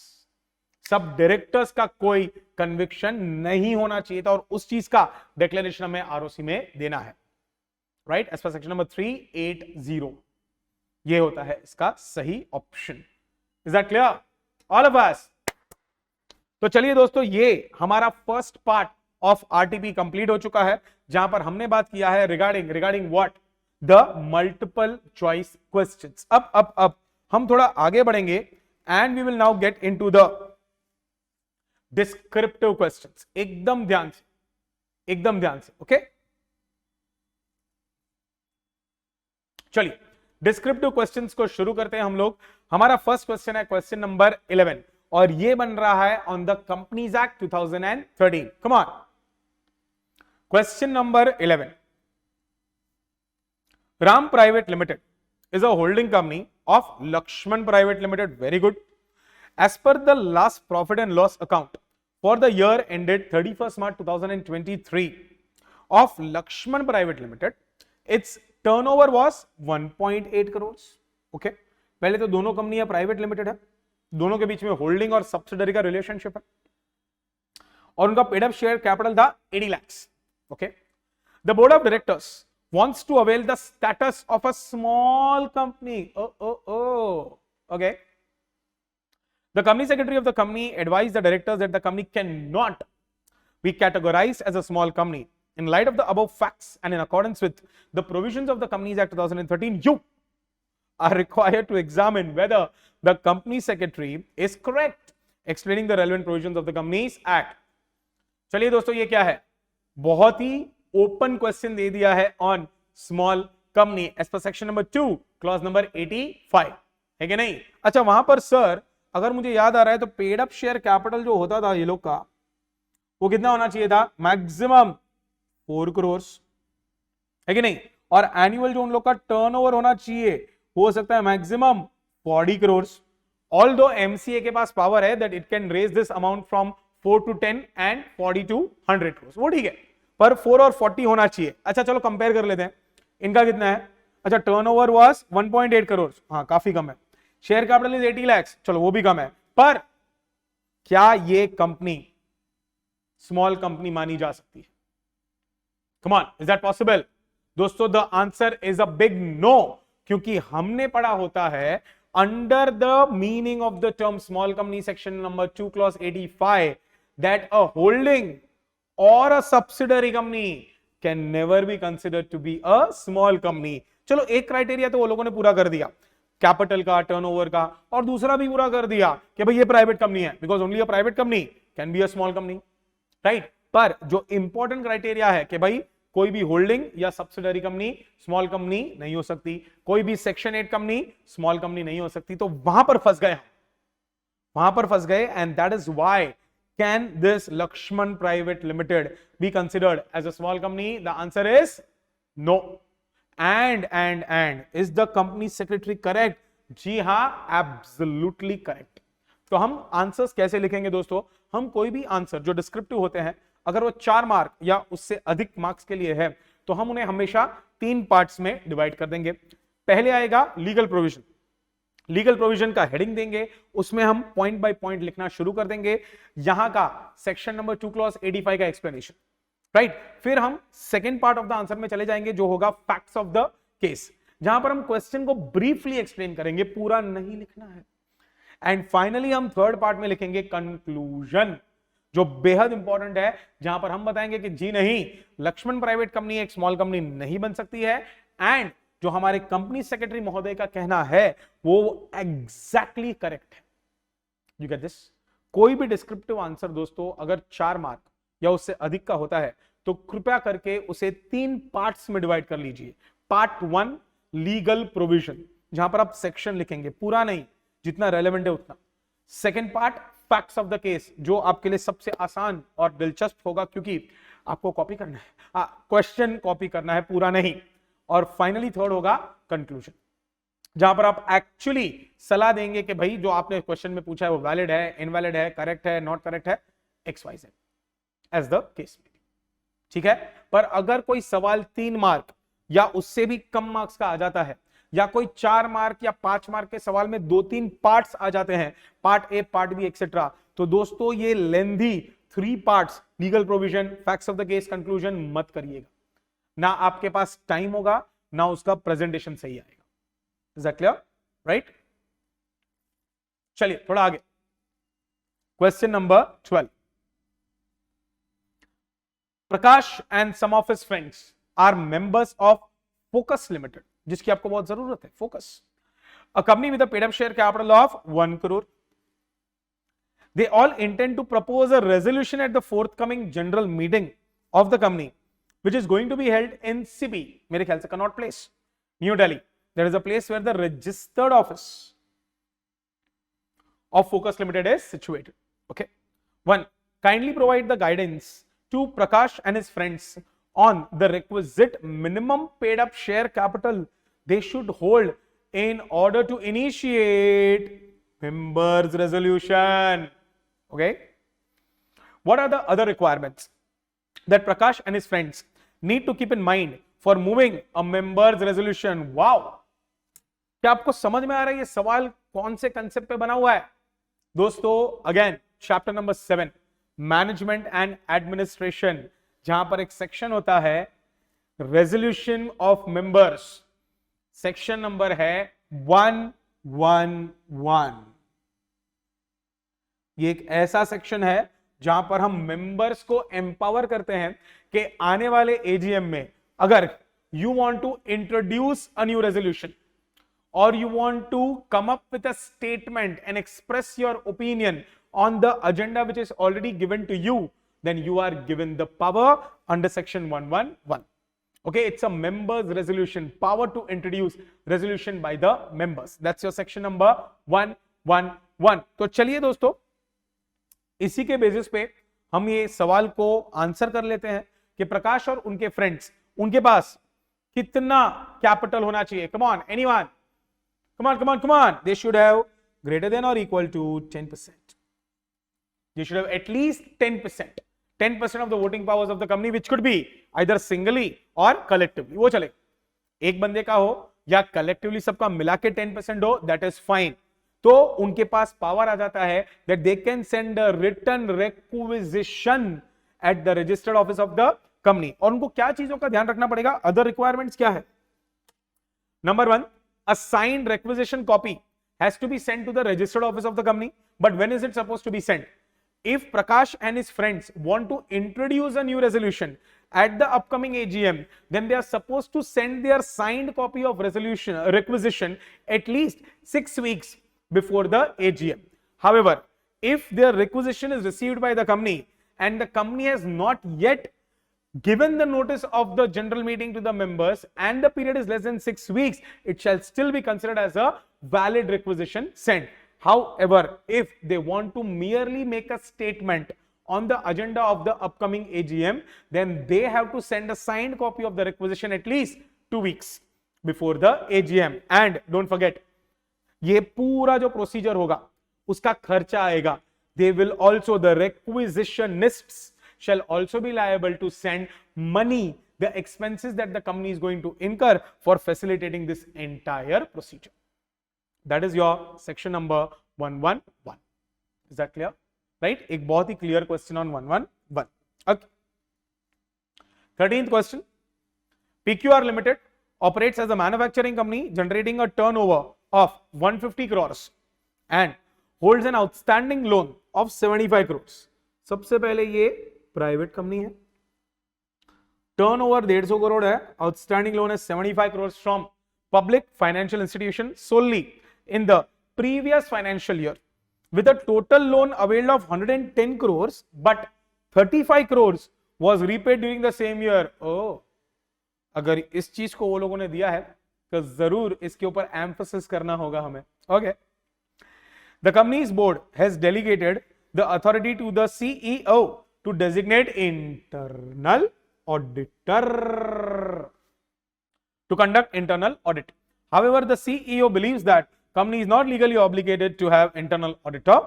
सब डायरेक्टर्स का कोई कन्विक्शन नहीं होना चाहिए था, और उस चीज का डिक्लेरेशन हमें आरओसी में देना है, right, as per section number 380। ये होता है इसका सही option. Is that clear all of us? तो चलिए दोस्तों, ये हमारा first part of RTP complete हो चुका है, जहां पर हमने बात किया है regarding what, the multiple choice questions. अब हम थोड़ा आगे बढ़ेंगे and we will now get into the descriptive questions. एकदम ध्यान से, ओके। चलिए डिस्क्रिप्टिव क्वेश्चंस को शुरू करते हैं हम लोग। हमारा फर्स्ट क्वेश्चन है क्वेश्चन नंबर 11, और ये बन रहा है on the companies act 2013। Come on, question number 11, Ram Private Limited is a holding company of Lakshman Private Limited. Very good. As per the last profit and loss account for the year ended 31st March 2023 of Lakshman Private Limited, its turnover was 1.8 crores. Okay. पहले तो दोनों कंपनियां private limited है, दोनों के बीच में holding और subsidiary का रिलेशनशिप है, और उनका पेड अप शेयर कैपिटल था 80 lakhs. Okay. The board of directors wants to avail the status of a small company. Okay. The company secretary of the company advised the directors that the company cannot be categorized as a small company. In light of the above facts and in accordance with the provisions of the Companies Act 2013, you are required to examine whether the company secretary is correct, explaining the relevant provisions of the Companies Act. चलिए दोस्तों, ये क्या है? बहुत ही open question दे दिया है on small company as per section number 2 clause number 85, है कि नहीं? अच्छा, वहां पर सर अगर मुझे याद आ रहा है तो पेड अप शेयर कैपिटल जो होता था ये लोग का, वो कितना होना चाहिए था? मैक्सिमम 4 करोड़, है कि नहीं? और एनुअल जो उन लोग का टर्नओवर होना चाहिए हो सकता है मैक्सिमम 40 करोड़। ऑल्दो एमसीए के पास पावर है that it can raise this amount from 4 to 10 and 40 to 100 crore, वो ठीक है, पर 4 और 40 होना चाहिए। अच्छा चलो कंपेयर कर लेते हैं, इनका कितना है? अच्छा, टर्नओवर वाज 1.8 करोड़, हाँ काफी कम है। शेयर कैपिटल इज 80 lakhs, चलो वो भी कम है, पर क्या ये कंपनी स्मॉल कंपनी मानी जा सकती है? Come on, is that possible? दोस्तों the answer is a big no, क्योंकि हमने पढ़ा होता है under the meaning of the term small company section number 2 clause 85 that a holding or a subsidiary company can never be considered to be a small company. चलो एक criteria तो वो लोगों ने पूरा कर दिया, कैपिटल का, टर्नओवर का, और दूसरा भी पूरा कर दिया कि भाई ये प्राइवेट कंपनी है, because only a private company can be a small company, right? पर जो इंपॉर्टेंट क्राइटेरिया है कि भाई कोई भी होल्डिंग या सब्सिडरी कंपनी स्मॉल कंपनी नहीं हो सकती, कोई भी सेक्शन 8 कंपनी स्मॉल कंपनी नहीं हो सकती, तो वहां पर फंस गए, and that is why can this Lakshman Private Limited be considered as a small company? The answer is no. And is the company secretary correct? जी हाँ, एब्सोल्युटली करेक्ट. तो हम आंसर्स कैसे लिखेंगे दोस्तों? हम कोई भी आंसर जो डिस्क्रिप्टिव होते हैं, अगर वो 4 मार्क या उससे अधिक मार्क्स के लिए है, तो हम उन्हें हमेशा 3 पार्ट्स में डिवाइड कर देंगे. पहले आएगा लीगल प्रोविजन. लीगल प्रोविजन का हेडिंग देंगे, उसमें हम पॉइंट बाय पॉइंट लिखना शुरू कर देंगे. यहां का सेक्शन नंबर 2 क्लॉज 85 का एक्सप्लेनेशन, राइट. फिर हम second part of the answer में चले जाएंगे, जो होगा फैक्ट्स ऑफ द केस, जहां पर हम क्वेश्चन को ब्रीफली एक्सप्लेन करेंगे, पूरा नहीं लिखना है. एंड फाइनली हम थर्ड पार्ट में लिखेंगे कंक्लूजन, जो बेहद इंपॉर्टेंट है, जहां पर हम बताएंगे कि जी नहीं, लक्ष्मण प्राइवेट कंपनी एक स्मॉल कंपनी नहीं बन सकती है. एंड जो हमारे कंपनी सेक्रेटरी महोदय का कहना है वो एग्जैक्टली करेक्ट है. You get this? कोई भी डिस्क्रिप्टिव आंसर दोस्तों अगर 4 मार्क या उससे अधिक का होता है, तो कृपया करके उसे 3 पार्ट्स में डिवाइड कर लीजिए. पार्ट 1 लीगल प्रोविजन, जहां पर आप सेक्शन लिखेंगे, पूरा नहीं, जितना रेलेवेंट है उतना. Second part facts of the case, जो आपके लिए सबसे आसान और दिलचस्प होगा, क्योंकि आपको कॉपी करना है, क्वेश्चन कॉपी करना है, पूरा नहीं. और फाइनली थर्ड होगा कंक्लूजन, जहां पर आप एक्चुअली सलाह देंगे कि भाई जो आपने क्वेश्चन में पूछा है वो वैलिड है, इनवैलिड है, करेक्ट है, नॉट करेक्ट है, XYZ एज द केस. ठीक है. पर अगर कोई सवाल 3 मार्क या उससे भी कम मार्क्स का आ जाता है, या कोई 4 मार्क या 5 मार्क के सवाल में 2-3 पार्ट्स आ जाते हैं, part A, part B, etcetera, तो दोस्तों ये lengthy 3 parts, legal provision, facts of the case, conclusion मत करिएगा. ना आपके पास टाइम होगा, ना उसका प्रेजेंटेशन सही आएगा. Is that clear? राइट. चलिए थोड़ा आगे. Question number 12. Prakash and some of his friends are members of Focus Limited, जिसकी आपको बहुत जरूरत है. Focus, a company with a paid up share capital of 1 crore. They all intend to propose a resolution at the forthcoming general meeting of the company, which is going to be held in CB, मेरे ख्याल से Connaught Place, New Delhi. There is a place where the registered office of Focus Limited is situated. Okay. 1. Kindly provide the guidance to Prakash and his friends on the requisite minimum paid up share capital they should hold in order to initiate members resolution. Okay. What are the other requirements that Prakash and his friends need to keep in mind for moving a members resolution? Wow. क्या आपको समझ में आ रहा है ये सवाल कौन से कंसेप्ट पे बना हुआ है? दोस्तों again chapter number 7 management and administration, जहां पर एक सेक्शन होता है resolution of members. Section number है 111. ये एक ऐसा सेक्शन है जहां पर हम मेंबर्स को एम्पावर करते हैं कि आने वाले एजीएम में अगर you want to introduce a new resolution or you want to come up with a statement and express your opinion on the agenda which is already given to you, then you are given the power under section 111. Okay, it's a members resolution, power to introduce resolution by the members. That's your section number 111. तो चलिए दोस्तों, इसी के basis पे हम ये सवाल को आंसर कर लेते हैं कि प्रकाश और उनके फ्रेंड्स, उनके पास कितना कैपिटल होना चाहिए. Come on anyone, come on. They should have greater than or equal to 10%. They should have at least 10%. 10% of the voting powers of the company, which could be either singly or collectively. वो चले, एक बंदे का हो या collectively सबका मिला के 10% हो, that is fine. तो उनके पास पावर आ जाता है that they can send a written requisition at the registered office of the company. और उनको क्या चीजों का ध्यान रखना पड़ेगा? Other requirements क्या है? Number 1, a signed requisition copy has to be sent to the registered office of the company. But when is it supposed to be sent? If Prakash and his friends want to introduce a new resolution at the upcoming AGM, then they are supposed to send their signed copy of requisition at least 6 weeks before the AGM. However, if their requisition is received by the company and the company has not yet given the notice of the general meeting to the members and the period is less than 6 weeks, it shall still be considered as a valid requisition sent. However, if they want to merely make a statement on the agenda of the upcoming AGM, then they have to send a signed copy of the requisition at least 2 weeks before the AGM. And don't forget, ये पूरा जो procedure होगा उसका खर्चा आएगा. They will also, the requisitionists shall also be liable to send money, the expenses that the company is going to incur for facilitating this entire procedure. That is your section number 111. Is that clear? Right? एक बहुत ही clear question on 111. Okay. 13th question. PQR Limited operates as a manufacturing company generating a turnover of 150 crores and holds an outstanding loan of 75 crores. सबसे पहले ये private company है, turnover 150 crore है, outstanding loan है 75 crores from public financial institution solely in the previous financial year with a total loan availed of 110 crores but 35 crores was repaid during the same year. Oh, अगर इस चीज को वो लोगों ने दिया है तो जरूर इसके ऊपर एम्फसिस करना होगा हमें. Okay. The company's board has delegated the authority to the CEO to designate internal auditor to conduct internal audit. However, the CEO believes that company is not legally obligated to have internal auditor.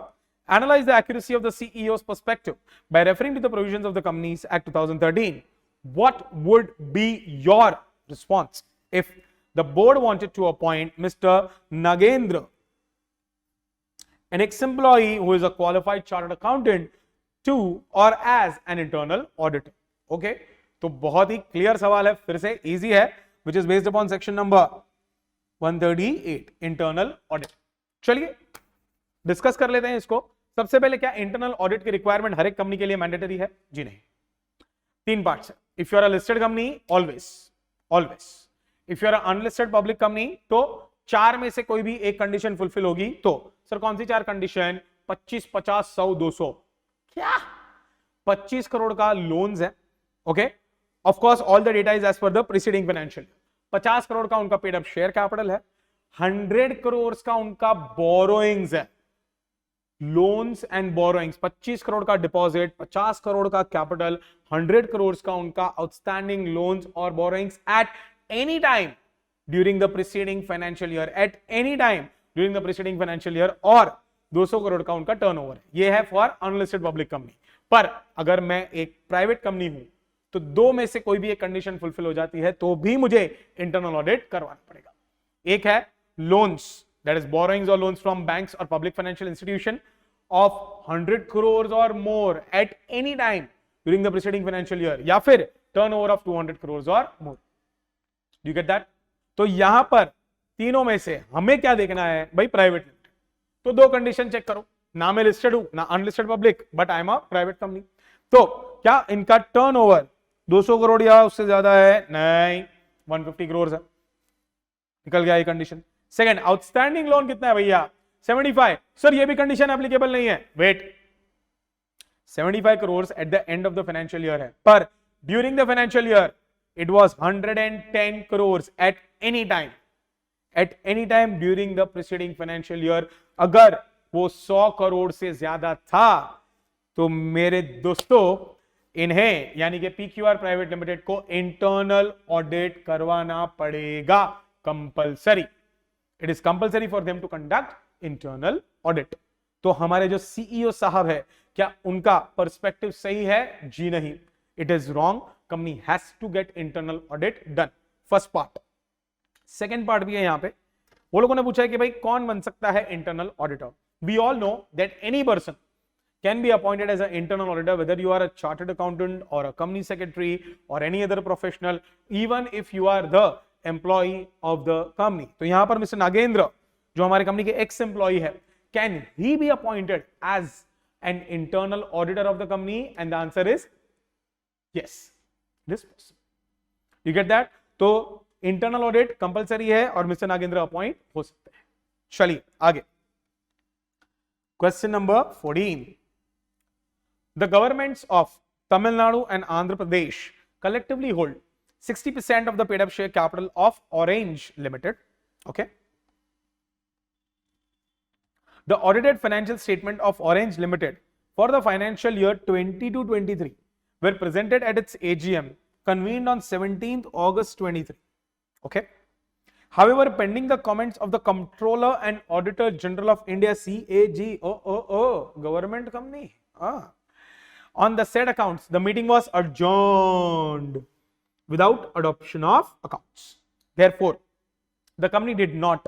Analyze the accuracy of the CEO's perspective by referring to the provisions of the Companies Act 2013. What would be your response if the board wanted to appoint Mr. Nagendra, an ex-employee who is a qualified chartered accountant, to or as an internal auditor? Okay, तो बहुत ही clear सवाल है, फिर से easy है, which is based upon section number 138 internal audit. चलिए discuss कर लेते हैं इसको. सबसे पहले, क्या इंटरनल ऑडिट की रिक्वायरमेंट हर एक कंपनी के लिए मैंडेटरी है? जी नहीं. 3 पार्ट्स है. If you are a listed company, always. If you are unlisted public company, तो 4 में से कोई भी एक कंडीशन फुलफिल होगी. तो सर कौन सी 4 कंडीशन? 25, 50, 100, 200. क्या 25 करोड़ का लोन्स है? Okay, of course all the data is as per the preceding financial. 50 crore का उनका पेड अप शेयर कैपिटल है. 100 करोड़ का उनका बोरोइंग्स है. लोन्स एंड बोरोइंग्स, 25 करोड़ का डिपॉजिट, 50 करोड़ का कैपिटल, 100 करोड़ का उनका आउटस्टैंडिंग लोन्स और borrowings eight any time during the preceding financial year. Eight any time during the preceding financial year. और 200 करोड़ का उनका टर्नओवर है. ये है फॉर अनलिस्टेड पब्लिक कंपनी. पर अगर मैं एक प्राइवेट कंपनी हूं तो 2 में से कोई भी एक कंडीशन फुलफिल हो जाती है तो भी मुझे इंटरनल ऑडिट करवाना पड़ेगा. एक है लोन्स, दैट इज बोरोइंग्स और लोन्स फ्रॉम बैंक्स और public financial institution of 100 crores और more at any time during the preceding financial year, या फिर टर्नओवर ऑफ 200 crores और more. Do you get that? तो यहां पर तीनों में से हमें क्या देखना है भाई? Private limited. तो 2 कंडीशन चेक करो, ना मैं लिस्टेड हूं ना unlisted public, but I am a private company. तो क्या इनका टर्नओवर 200 करोड़ या उससे ज्यादा है? नहीं, 150 करोड़ है. निकल गया ये कंडीशन. सेकंड, आउटस्टैंडिंग लोन कितना है भैया? 75. सर ये भी कंडीशन एप्लीकेबल नहीं है. Wait, 75 crore at the end of the financial year है, पर during the financial year it was 110 crore at any time. At any time during the preceding financial year. अगर वो 100 करोड़ से ज्यादा था तो मेरे दोस्तों इन्हें यानी कि पीक्यूआर प्राइवेट लिमिटेड को इंटरनल ऑडिट करवाना पड़ेगा. Compulsory. It is compulsory for them to conduct internal audit. तो हमारे जो सीईओ साहब है, क्या उनका पर्सपेक्टिव सही है? जी नहीं, it is wrong. Company has to get internal audit done. First part. Second part भी है यहां पे. वो लोगों ने पूछा है कि भाई कौन बन सकता है internal auditor. We all know that any person can be appointed as an internal auditor, whether you are a chartered accountant or a company secretary or any other professional, even if you are the employee of the company. तो यहां पर mister Nagendra जो हमारे company के x employee है, can he be appointed as an internal auditor of the company? And the answer is yes, this person. You get that? तो internal audit compulsory है और मिस्टर नागेंद्र अपॉइंट हो सकते हैं. चलिए आगे. Question number 14. The governments of Tamil Nadu and Andhra Pradesh collectively hold 60% of the paid up share capital of Orange Limited. Okay. The audited financial statement of Orange Limited for the financial year 22-23 were presented at its AGM convened on 17th August 23. Okay. However, pending the comments of the Comptroller and Auditor General of India, CAGO, government company, on the said accounts, the meeting was adjourned without adoption of accounts. Therefore, the company did not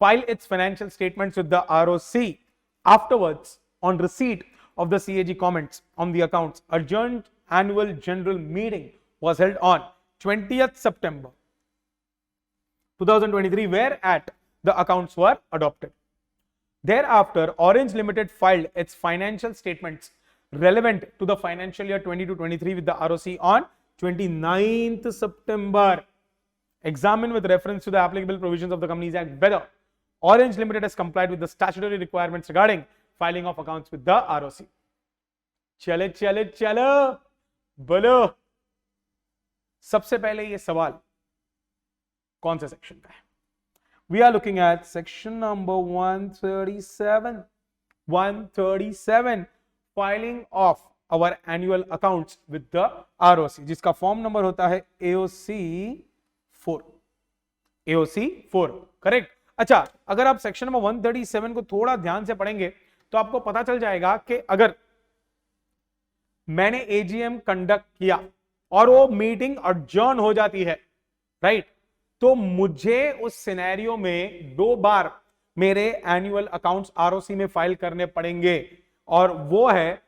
file its financial statements with the ROC. Afterwards, on receipt of the CAG comments on the accounts, adjourned annual general meeting was held on 20th September 2023, whereat the accounts were adopted. Thereafter, Orange Limited filed its financial statements relevant to the financial year 22-23 with the ROC on 29th September. Examine with reference to the applicable provisions of the Companies Act whether Orange Limited has complied with the statutory requirements regarding filing of accounts with the ROC. चलो बोलो, सबसे पहले ये सवाल कौन से section का है? We are looking at section number 137. 137, filing of our annual accounts with the ROC, जिसका फॉर्म नंबर होता है AOC 4. AOC 4, correct. अच्छा, अगर आप सेक्शन नंबर 137 को थोड़ा ध्यान से पढ़ेंगे तो आपको पता चल जाएगा कि अगर मैंने एजीएम कंडक्ट किया और वो मीटिंग अडजर्न हो जाती है, राइट, तो मुझे उस सिनेरियो में 2 बार मेरे एनुअल अकाउंट्स आरओसी में फाइल करने पड़ेंगे. और वो है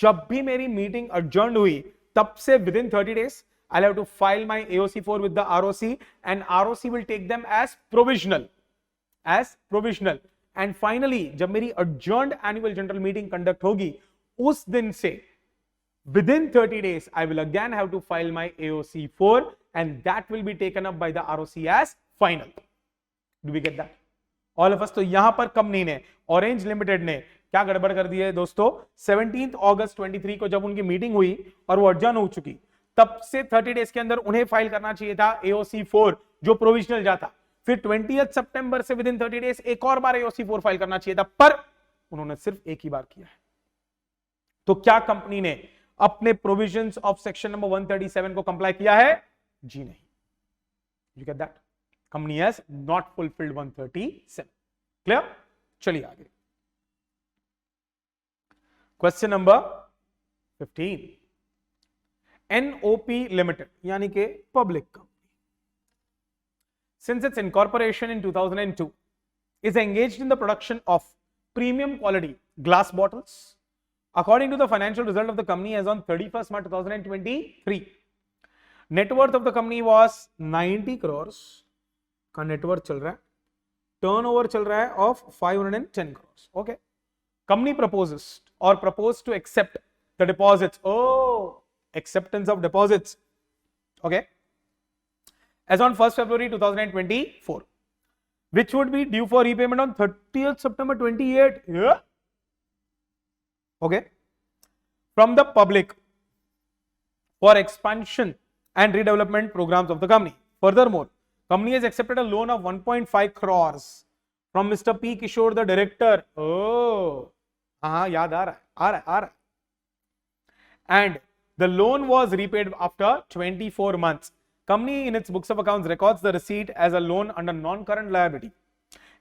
जब भी मेरी मीटिंग अडजर्न हुई तब से within 30 days I'll have to file my AOC4 with the ROC and ROC will take them as provisional. And finally जब मेरी adjourned annual general meeting conduct होगी उस दिन से within 30 days I will again have to file my AOC4 and that will be taken up by the ROC as final. Do we get that? All of us. तो यहां पर company ने, orange limited ने क्या गड़बड़ कर दी है दोस्तों, 17 अगस्त 23 को जब उनकी मीटिंग हुई और वो अडजर्न हो चुकी, तब से 30 डेज के अंदर उन्हें फाइल करना चाहिए था AOC4 जो प्रोविजनल जाता. फिर 20 सितंबर से विदिन 30 डेज एक और बार AOC4 फाइल करना चाहिए था, पर उन्होंने सिर्फ एक ही बार किया है. तो क्या कंपनी ने अपने प्रोविजंस ऑफ सेक्शन नंबर 137 को कंप्लाई किया है? जी नहीं. You get that? Company has not fulfilled 137. Clear? चलिए आगे. Question number 15. NOP लिमिटेड यानी कि public company, since its incorporation in 2002 is engaged in the production of premium quality glass bottles. According to the financial result of the company as on 31st March 2023, net worth of the company was 90 crores का net worth चल रहा है, turnover चल रहा है of 510 crores. Okay. Company proposed to accept the deposits. Oh, acceptance of deposits. Okay. As on 1st February 2024, which would be due for repayment on 30th September 28. Yeah. Okay. From the public for expansion and redevelopment programs of the company. Furthermore, company has accepted a loan of 1.5 crores from Mr. P. Kishore, the director. Oh, याद आ रहा है. And the loan was repaid after 24 months. Company in its books of accounts records the receipt as a loan under non-current liability.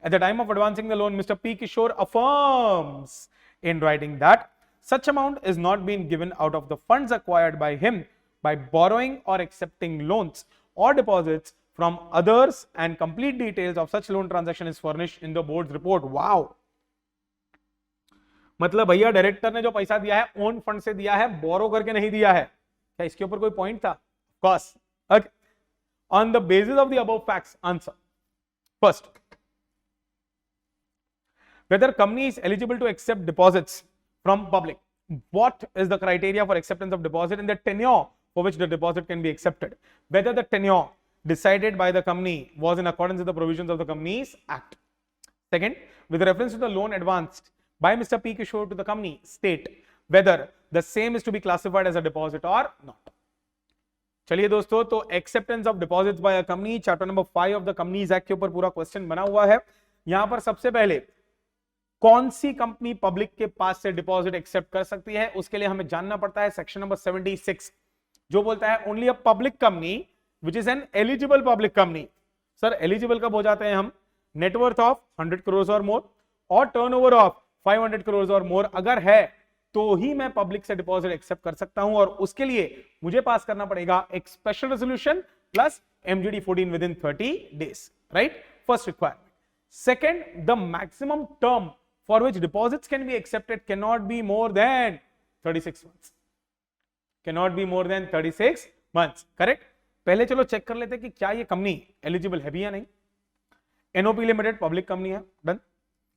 At the time of advancing the loan, Mr. P. Kishore affirms in writing that such amount is not being given out of the funds acquired by him by borrowing or accepting loans or deposits from others, and complete details of such loan transaction is furnished in the board's report. Wow. मतलब भैया director ने जो पैसा दिया है own fund से दिया है, बोरो करके नहीं दिया है. क्या इसके ऊपर कोई पॉइंट था? Of course. Okay. On the basis of the above facts, answer. First, whether company is eligible to accept deposits from public. What is the criteria for acceptance of deposit and the tenure for which the deposit can be accepted? Whether the tenure decided by the company was in accordance with the provisions of the Companies Act. Second, with reference to the loan advanced by Mr. P. Kishore to the company, state whether the same is to be classified as a deposit or not. चलिए दोस्तों, तो acceptance of deposits by a company, chapter number 5 of the companies Act के ऊपर पूरा question बना हुआ है. यहां पर सबसे पहले कौन सी कंपनी पब्लिक के पास से डिपॉजिट एक्सेप्ट कर सकती है, उसके लिए हमें जानना पड़ता है सेक्शन नंबर 76, जो बोलता है only a public company which is an eligible public company. Sir eligible कब हो जाते हैं हम? नेटवर्थ ऑफ 100 करोड़ और मोर और टर्नओवर ऑफ 500 करोड़ और मोर अगर है तो ही मैं पब्लिक से डिपॉजिट एक्सेप्ट कर सकता हूं, और उसके लिए मुझे पास करना पड़ेगा एक special resolution plus MGD 14 with in 30 days, right? First requirement. Second, the maximum term for which deposits can be accepted cannot be more than 36 months, cannot be more than 36 months, correct? पहले चलो check कर लेते हैं कि क्या ये company eligible है भी या नहीं। एनओपी लिमिटेड पब्लिक कंपनी है, डन।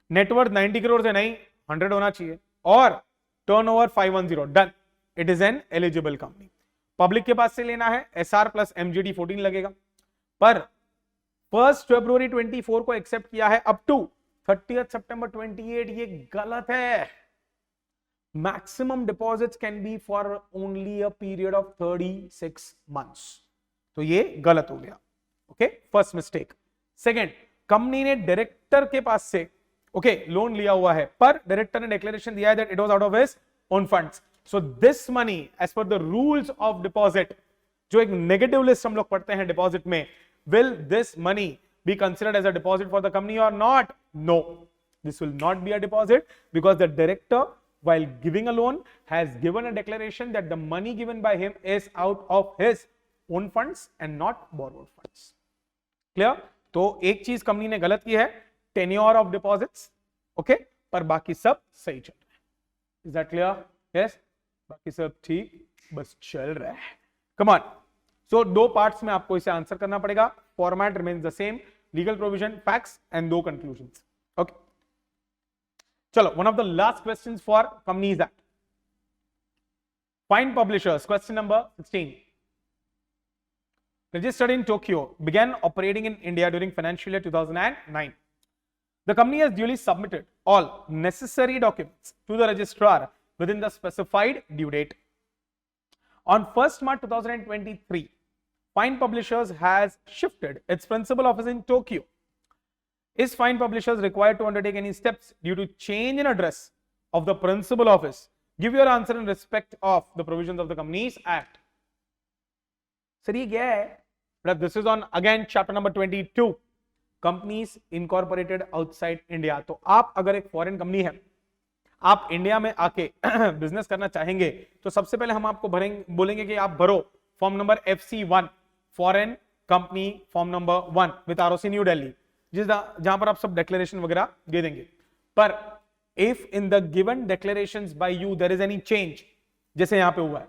नेटवर्थ 90 करोड़ से नहीं 100 होना चाहिए, और turnover 510, done. It is an eligible company. Public के पास से लेना है, SR प्लस MGD 14 लगेगा, पर 1 फरवरी 24 को एक्सेप्ट किया है अप टू 30 सितंबर 28, ये गलत है। Maximum deposits can be for only a period of 36 months, तो ये गलत हो गया। Okay, first mistake. Second, company ने डायरेक्टर के पास से ओके लोन लिया हुआ है, पर डायरेक्टर ने डिक्लेरेशन दिया है that it was out of his own funds, so this money as per the rules of deposit, जो एक नेगेटिव लिस्ट हम लोग पढ़ते हैं डिपॉजिट में, will this money be considered as a deposit for the company or not? No, this will not be a deposit because the director, while giving a loan, has given a declaration that the money given by him is out of his own funds and not borrowed funds. Clear? तो एक चीज company ने गलत की है, tenure of deposits, okay, पर बाकी सब सही चल रहा है। Is that clear? Yes? बाकी सब ठीक बस चल रहा है। Come on. So दो पार्ट्स में आपको इसे आंसर करना पड़ेगा। Format remains the same. Legal provision, facts, and no conclusions. Okay. Chalo, one of the last questions for Companies Act. Find publishers. Question number 16. Registered in Tokyo, began operating in India during financial year 2009. The company has duly submitted all necessary documents to the registrar within the specified due date. On 1st March 2023, Fine Publishers has shifted its principal office in Tokyo. Is Fine Publishers required to undertake any steps due to change in address of the principal office? Give your answer in respect of the provisions of the Companies Act. Sir, ये क्या है? But this is on again chapter number 22. Companies incorporated outside India. तो आप अगर एक foreign company है, आप India में आके बिजनेस करना चाहेंगे, तो सबसे पहले हम आपको बोलेंगे कि आप भरो form number FC1, foreign company form number 1 with ROC New Delhi, जहां पर आप सब डिक्लेरेशन वगैरह दे देंगे। पर if in the given declarations by you there is any change, जैसे यहां पे हुआ है,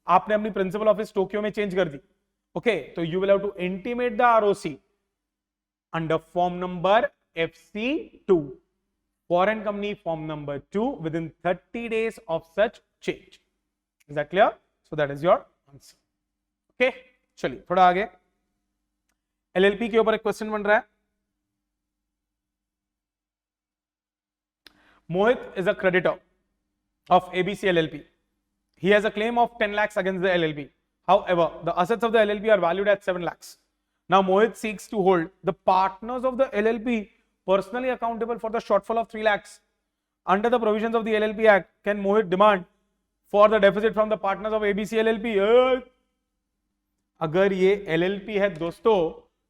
आपने अपनी प्रिंसिपल ऑफिस टोक्यो में चेंज कर दी, ओके, तो you will have to intimate the ROC under form number FC2, foreign company form number 2 with in 30 days of such change. Is that clear? So that is your answer. Okay, चलिए थोड़ा आगे। LLP के ऊपर एक question बन रहा है। मोहित is a creditor of ABC LLP. He has a claim of 10 lakhs against the LLP. However, the assets of the LLP are valued at 7 lakhs. Now Mohit seeks to hold the partners of the LLP personally accountable for the shortfall of 3 lakhs. Under the provisions of the LLP Act, can Mohit demand for the deficit from the partners of ABC LLP? अगर ये LLP है दोस्तों,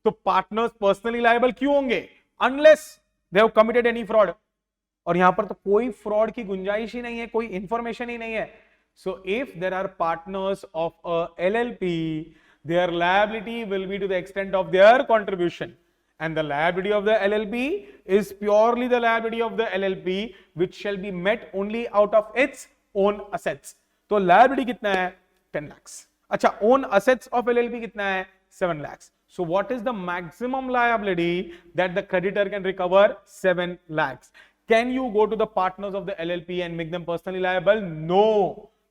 तो partners personally liable क्यों होंगे? Unless they have committed any fraud. और यहां पर तो कोई फ्रॉड की गुंजाइश ही नहीं है, कोई इंफॉर्मेशन ही नहीं है। So if there are partners of a LLP, their liability will be to the extent of their contribution, and the liability of the LLP is purely the liability of the LLP which shall be met only out of its own assets. तो liability कितना है? 10 lakhs. अच्छा, own assets of LLP कितना है? 7 lakhs. So what is the maximum liability that the creditor can recover? 7 lakhs. Can you go to the partners of the LLP and make them personally liable? No.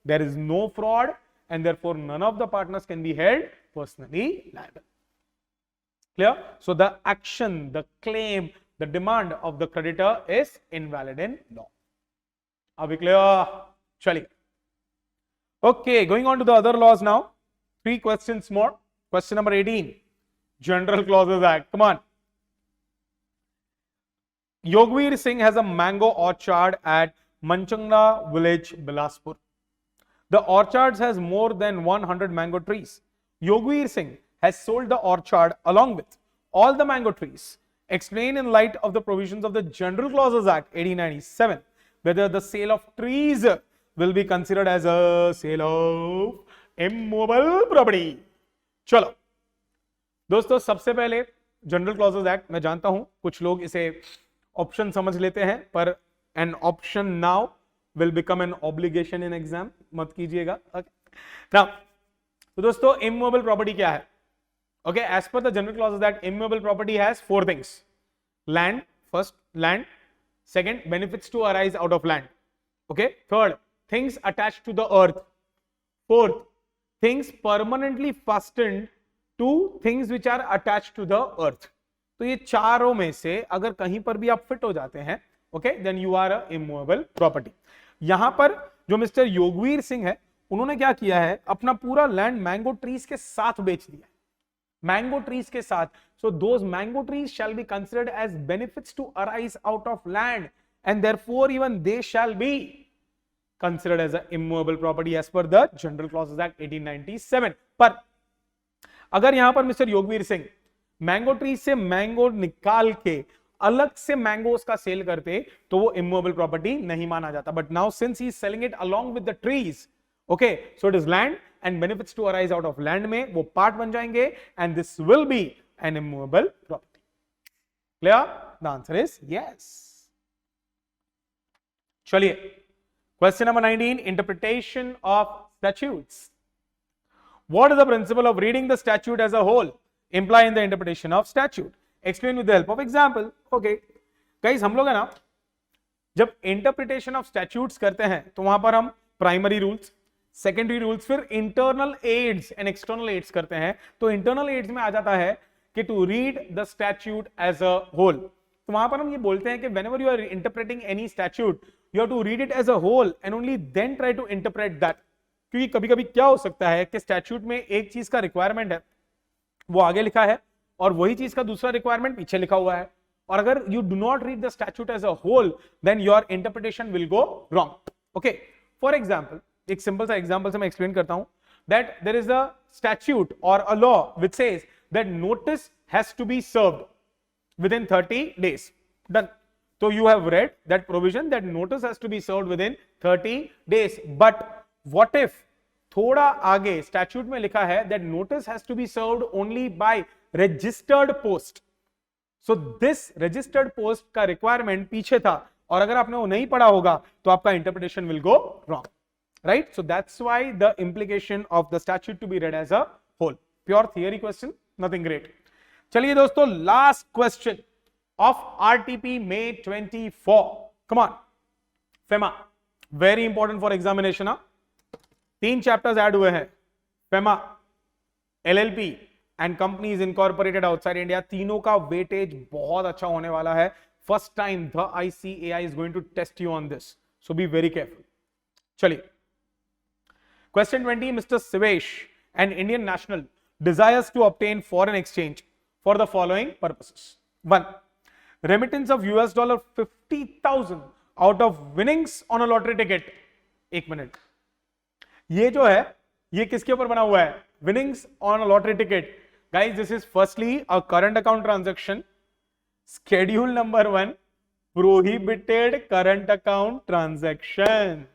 There is no fraud, and therefore none of the partners can be held personally liable. Clear? So the action, the claim, the demand of the creditor is invalid in law. Are we clear? Chali. Okay, going on to the other laws now. 3 questions more. Question number 18. General Clauses Act. Come on. Yogveer Singh has a mango orchard at Manchangla village, Bilaspur. The orchard has more than 100 mango trees. Yogveer Singh has sold the orchard along with all the mango trees. Explain in light of the provisions of the General Clauses Act 1897 whether the sale of trees will be considered as a sale of immovable property. चलो दोस्तों, सबसे पहले general Clauses act, मैं जानता हूं कुछ लोग इसे ऑप्शन समझ लेते हैं, पर an option now will become an obligation in exam, मत कीजिएगा. नाउ तो दोस्तों, इमूवेबल प्रॉपर्टी क्या है? Okay, as per the General Clauses Act, immovable property has four things. Land, first land. Second, benefits to arise out of land. Okay, third, things attached to the earth. Fourth, things permanently fastened to things which are attached to the earth. तो ये चारों में से अगर कहीं पर भी आप फिट हो जाते हैं, okay, then you are a immovable property. यहां पर जो मिस्टर योगवीर सिंह है, उन्होंने क्या किया है, अपना पूरा लैंड मैंगो ट्रीज के साथ बेच दिया. मैंगो ट्रीज के साथ. So those mango trees shall be considered as benefits to arise out of land and therefore even they shall be considered as an immovable property as per the General Clauses Act 1897. पर अगर यहां पर mister योगवीर Singh mango tree से mango निकाल के अलग से mangoes का सेल करते तो वो इमूवेबल प्रॉपर्टी नहीं माना जाता. But now since he is selling it along with the trees, okay, so it is land and benefits to arise out of land में वो पार्ट बन जाएंगे and this will be an immovable property. Clear? The answer is yes. चलिए, question number 19, interpretation of statutes. What is the principle of reading the statute as a whole imply in the interpretation of statute? Explain with the help of example. Okay guys, हम लोग है ना, जब interpretation of statutes करते हैं तो वहां पर हम primary rules, secondary rules, फिर internal aids and external aids करते हैं. तो internal aids में आ जाता है कि to read the statute as a whole. तो वहां पर हम ये बोलते हैं कि whenever you are interpreting any statute, you have to read it as a whole and only then try to interpret that. क्योंकि कभी कभी क्या हो सकता है कि स्टैट्यूट में एक चीज का रिक्वायरमेंट है, वो आगे लिखा है, और वही चीज का दूसरा रिक्वायरमेंट पीछे लिखा हुआ है, और अगर you do not read the statute as a whole then your interpretation will go wrong. Okay, for example, एक सिंपल सा एग्जांपल से मैं एक्सप्लेन करता हूं that there is a statute और a law which says that notice has to be served within 30 days. Done. So you have read that provision that notice has to be served within 30 days. But what if थोड़ा आगे statute में लिखा है that notice has to be served only by registered post. So this registered post का requirement पीछे था, और अगर आपने वो नहीं पढ़ा होगा तो आपका interpretation will go wrong. Right? So that's why the implication of the statute to be read as a whole. Pure theory question, nothing great. चलिए दोस्तों, last question of RTP May 24. Come on, FEMA, very important for examination. 3 chapters add हुए हैं, FEMA, LLP and companies incorporated outside India. तीनों का weightage बहुत अच्छा होने वाला है. First time the ICAI is going to test you on this, so be very careful. चलिए, question 20, mister Sivesh, an Indian national, desires to obtain foreign exchange for the following purposes. 1. Remittance of $50,000 out of winnings on a lottery ticket. एक minute, ये जो है ये किसके ऊपर बना हुआ है? Winnings on a lottery ticket. Guys, this is firstly a current account transaction. Schedule number 1, prohibited current account transaction.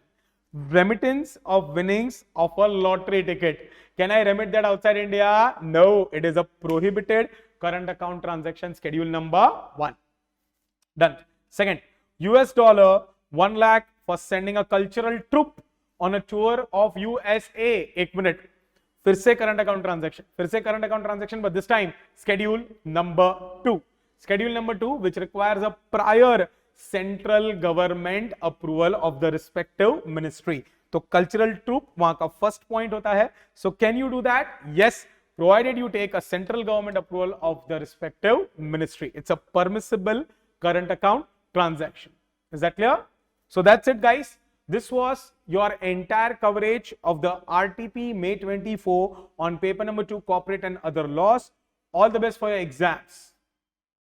Remittance of winnings of a lottery ticket. Can I remit that outside India? No, it is a prohibited current account transaction, schedule number 1. Done. Second, $1 lakh for sending a cultural troupe on a tour of USA. एक minute, फिर से current account transaction, फिर से current account transaction, but this time schedule number 2. Schedule number 2, which requires a prior central government approval of the respective ministry. तो cultural troupe वहां का first point होता है. So can you do that? Yes, provided you take a central government approval of the respective ministry. It's a permissible current account transaction. Is that clear? So that's it guys. This was your entire coverage of the RTP May 24 on paper number 2, corporate and other laws. All the best for your exams.